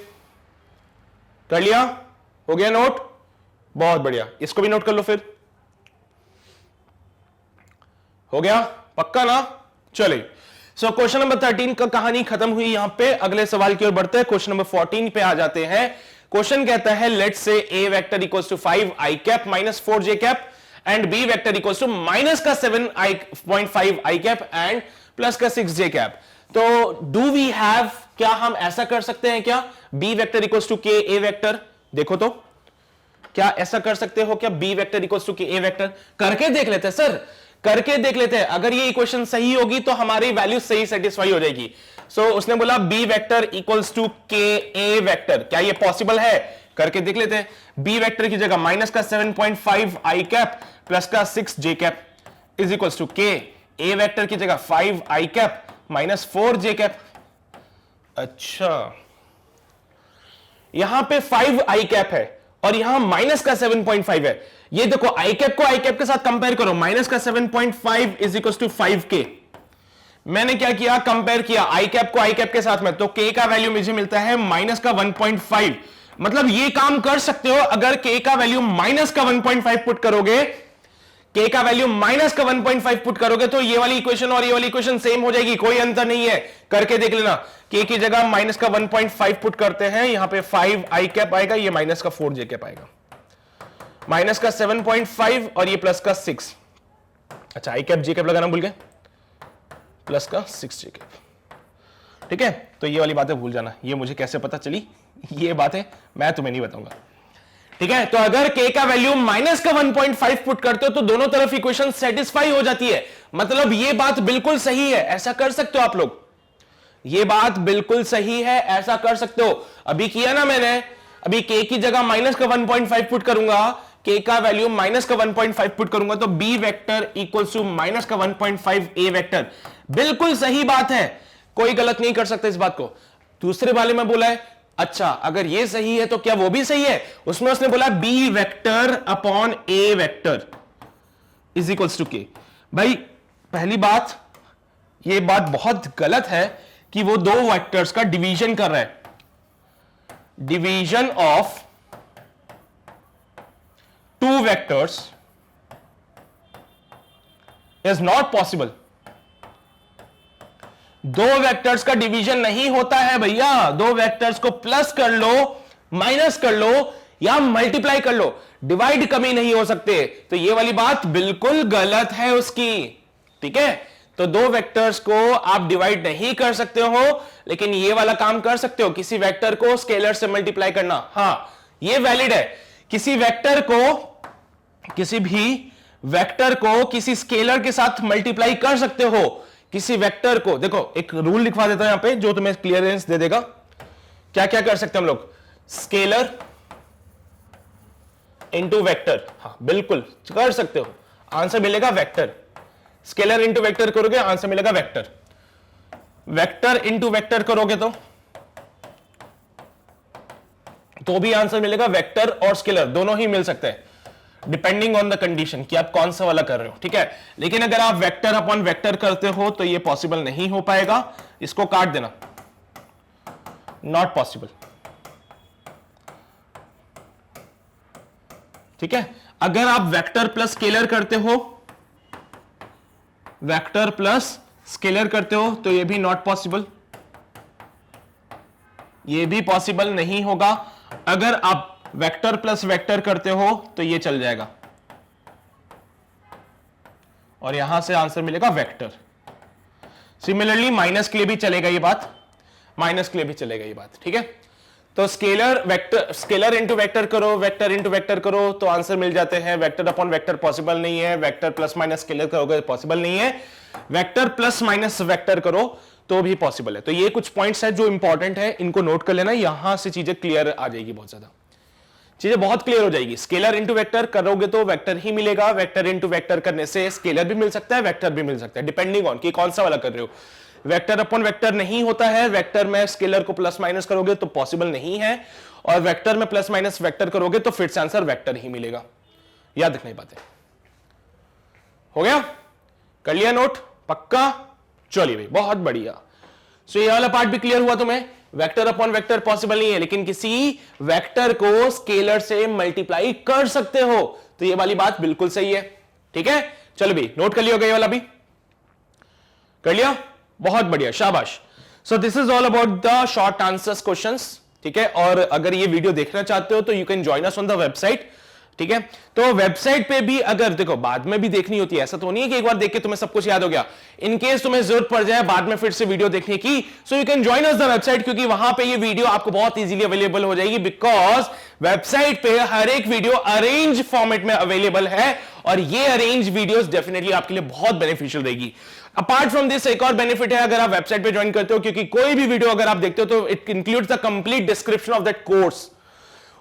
कर लिया, हो गया नोट, बहुत बढ़िया। इसको भी नोट कर लो फिर, हो गया पक्का ना। चलिए, सो क्वेश्चन नंबर 13 का कहानी खत्म हुई यहां पे। अगले सवाल की ओर बढ़ते हैं, क्वेश्चन नंबर 14 पे आ जाते हैं। क्वेश्चन कहता है, let's say A vector equals to 5 I cap minus 4 J cap and B vector equals to minus का 7.5 आई कैप एंड प्लस का 6 जे कैप। तो डू वी हैव, क्या हम ऐसा कर सकते हैं क्या, बी वेक्टर इक्वल्स टू के ए वेक्टर। देखो तो क्या ऐसा कर सकते हो क्या, बी वेक्टर इक्वल्स टू के ए वेक्टर। करके देख लेते हैं सर, करके देख लेते हैं। अगर ये इक्वेशन सही होगी तो हमारी वैल्यू सही सेटिस्फाई हो जाएगी। सो उसने बोला बी वेक्टर इक्वल्स टू के ए वेक्टर, क्या ये पॉसिबल है, करके देख लेते हैं। बी वेक्टर की जगह माइनस का 7.5 आई कैप प्लस का 6 J cap is equals to के ए वेक्टर की जगह 5 I cap minus 4 J cap. अच्छा, यहां पे 5 आई कैप है और यहां माइनस का 7.5 है। ये देखो, आई कैप को आई कैप के साथ कंपेयर करो, माइनस का 7.5 इज इक्वल टू 5k। मैंने क्या किया, कंपेयर किया आई कैप को आई कैप के साथ में, तो k का वैल्यू मुझे मिलता है माइनस का 1.5। मतलब ये काम कर सकते हो, अगर k का वैल्यू माइनस का 1.5 पुट करोगे, k का वैल्यू माइनस का 1.5 पुट करोगे तो ये वाली इक्वेशन और ये वाली इक्वेशन सेम हो जाएगी, कोई अंतर नहीं है। करके देख लेना, k की जगह माइनस का 1.5 पुट करते हैं, यहां पे 5 आई कैप आएगा, ये माइनस का 4 जे कैप आएगा, माइनस का 7.5 और ये प्लस का 6। अच्छा, आई कैप जे कैप लगाना भूल गए, प्लस का 6 जे कैप। ठीक है, तो ये वाली बातें भूल जाना, ये मुझे कैसे पता चली, ये बातें मैं तुम्हें नहीं बताऊंगा। ठीक है, तो अगर k का वैल्यू माइनस का 1.5 पुट करते हो तो दोनों तरफ इक्वेशन सेटिस्फाई हो जाती है। मतलब ये बात बिल्कुल सही है, ऐसा कर सकते हो आप लोग, ये बात बिल्कुल सही है, ऐसा कर सकते हो। अभी किया ना मैंने, अभी k की जगह माइनस का 1.5 पुट करूंगा, k का वैल्यू माइनस का 1.5 पुट करूंगा तो b vector equals to minus का 1.5 a वेक्टर। बिल्कुल सही बात है, कोई गलत नहीं कर सकता इस बात को। दूसरे वाले में बोला है, अच्छा अगर ये सही है तो क्या वो भी सही है, उसमें उसने बोला b vector upon a vector is equals to k। भाई पहली बात, ये बात बहुत गलत है कि वो दो वेक्टर्स का डिवीजन कर रहा है। Division of two vectors is not possible. दो वेक्टर्स का डिवीजन नहीं होता है भैया। दो वेक्टर्स को प्लस कर लो, माइनस कर लो या मल्टीप्लाई कर लो, डिवाइड कमी नहीं हो सकते। तो ये वाली बात बिल्कुल गलत है उसकी। ठीक है, तो दो वेक्टर्स को आप डिवाइड नहीं कर सकते हो, लेकिन ये वाला काम कर सकते हो, किसी वेक्टर को स्केलर से मल्टीप्लाई करना। हां, ये वैलिड है। किसी वेक्टर को, किसी भी वेक्टर को किसी स्केलर के साथ मल्टीप्लाई कर सकते हो। किसी वेक्टर को, देखो एक रूल लिखवा देता हूं यहां पे जो तुम्हें क्लियरेंस दे देगा। क्या क्या कर सकते हैं हम लोग, स्केलर इनटू वेक्टर। हाँ बिल्कुल कर सकते हो, आंसर मिलेगा वेक्टर। स्केलर इनटू वेक्टर करोगे, आंसर मिलेगा वेक्टर। वेक्टर इंटू वेक्टर करोगे तो भी आंसर मिलेगा। वेक्टर और स्केलर दोनों ही मिल सकते हैं डिपेंडिंग ऑन द कंडीशन कि आप कौन सा वाला कर रहे हो, ठीक है। लेकिन अगर आप वेक्टर अपॉन वेक्टर करते हो तो ये पॉसिबल नहीं हो पाएगा, इसको काट देना, नॉट पॉसिबल, ठीक है। अगर आप वेक्टर प्लस स्केलर करते हो, वेक्टर प्लस स्केलर करते हो तो ये भी नॉट पॉसिबल, ये भी पॉसिबल नहीं होगा। अगर आप वेक्टर प्लस वेक्टर करते हो तो ये चल जाएगा और यहां से आंसर मिलेगा वेक्टर। सिमिलरली माइनस के लिए भी चलेगा ये बात, माइनस के लिए भी चलेगा ये बात, ठीक है। तो scalar vector, scalar into vector करो, वेक्टर इंटू वेक्टर करो तो आंसर मिल जाते हैं। वेक्टर अपॉन वेक्टर पॉसिबल नहीं है, वेक्टर प्लस माइनस स्केलर करोगे पॉसिबल नहीं है, वेक्टर प्लस माइनस वेक्टर करो तो भी पॉसिबल है। तो ये कुछ पॉइंट्स है जो इंपॉर्टेंट है, इनको नोट कर लेना, यहां से चीजें क्लियर आ जाएगी, बहुत ज्यादा चीजें बहुत क्लियर हो जाएगी। स्केलर इंटू वेक्टर करोगे तो वेक्टर ही मिलेगा, वेक्टर इंटू वेक्टर करने से स्केलर भी मिल सकता है, वेक्टर भी मिल सकता है, डिपेंडिंग ऑन कि कौन सा वाला कर रहे हो। वेक्टर अपॉन वेक्टर नहीं होता है, वेक्टर में स्केलर को प्लस माइनस करोगे तो पॉसिबल नहीं है, और वेक्टर में प्लस माइनस वेक्टर करोगे तो फिर से आंसर वेक्टर ही मिलेगा। याद रखना बातें, हो गया, कर लिया नोट, पक्का, चलिए भाई बहुत बढ़िया। सो ये वाला पार्ट भी क्लियर हुआ तुम्हें। वेक्टर अपॉन वेक्टर पॉसिबल नहीं है, लेकिन किसी वेक्टर को स्केलर से मल्टीप्लाई कर सकते हो, तो ये वाली बात बिल्कुल सही है, ठीक है। चलो भी नोट कर लिया, ये वाला भी कर लिया, बहुत बढ़िया, शाबाश। So this is all about the short answers questions, ठीक है। और अगर ये वीडियो देखना चाहते हो तो you can join us on the website, ठीक है। तो वेबसाइट पे भी अगर देखो बाद में भी देखनी होती है, ऐसा तो नहीं है कि एक बार देख के तुम्हें सब कुछ याद हो गया। इन केस तुम्हें जरूरत पड़ जाए बाद में फिर से वीडियो देखने की, so you can join us the website, क्योंकि वहां पे ये वीडियो आपको बहुत इजीली अवेलेबल हो जाएगी, बिकॉज वेबसाइट पे हर एक वीडियो अरेंज फॉर्मेट में अवेलेबल है, और ये अरेंज वीडियोस डेफिनेटली आपके लिए बहुत बेनिफिशियल रहेगी। अपार्ट फ्रॉम दिस एक और बेनिफिट है अगर आप वेबसाइट पे ज्वाइन करते हो, क्योंकि कोई भी वीडियो अगर आप देखते हो तो it includes the complete description of that course.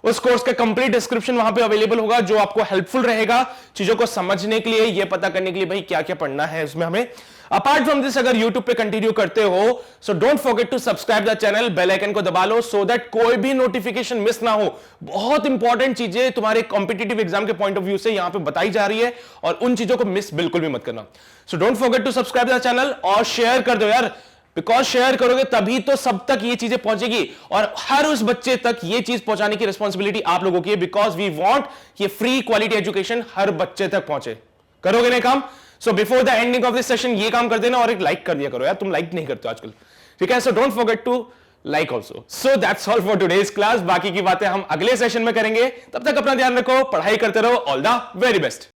उस कोर्स का कंप्लीट डिस्क्रिप्शन वहां पे अवेलेबल होगा, जो आपको हेल्पफुल रहेगा चीजों को समझने के लिए, ये पता करने के लिए भाई क्या क्या पढ़ना है उसमें हमें। अपार्ट फ्रॉम दिस अगर YouTube पे कंटिन्यू करते हो, so don't forget to subscribe the channel, bell icon को दबा लो, सो दैट कोई भी नोटिफिकेशन मिस ना हो। बहुत इंपॉर्टेंट चीजें तुम्हारे कॉम्पिटिटिव एग्जाम के पॉइंट ऑफ व्यू से यहां पे बताई जा रही है, और उन चीजों को मिस बिल्कुल भी मत करना। So don't forget to subscribe the channel और शेयर कर दो यार, बिकॉज शेयर करोगे तभी तो सब तक ये चीजें पहुंचेगी, और हर उस बच्चे तक ये चीज पहुंचाने की रिस्पॉन्सिबिलिटी आप लोगों की है, बिकॉज वी वांट ये फ्री क्वालिटी एजुकेशन हर बच्चे तक पहुंचे। करोगे ना काम? So before the ending of this session ये काम कर देना, और एक लाइक कर दिया करो यार, तुम लाइक नहीं करते आजकल, ठीक है। So don't forget to like also. So that's all for today's class. बाकी की बातें हम अगले सेशन में करेंगे, तब तक अपना ध्यान रखो, पढ़ाई करते रहो, ऑल द वेरी बेस्ट।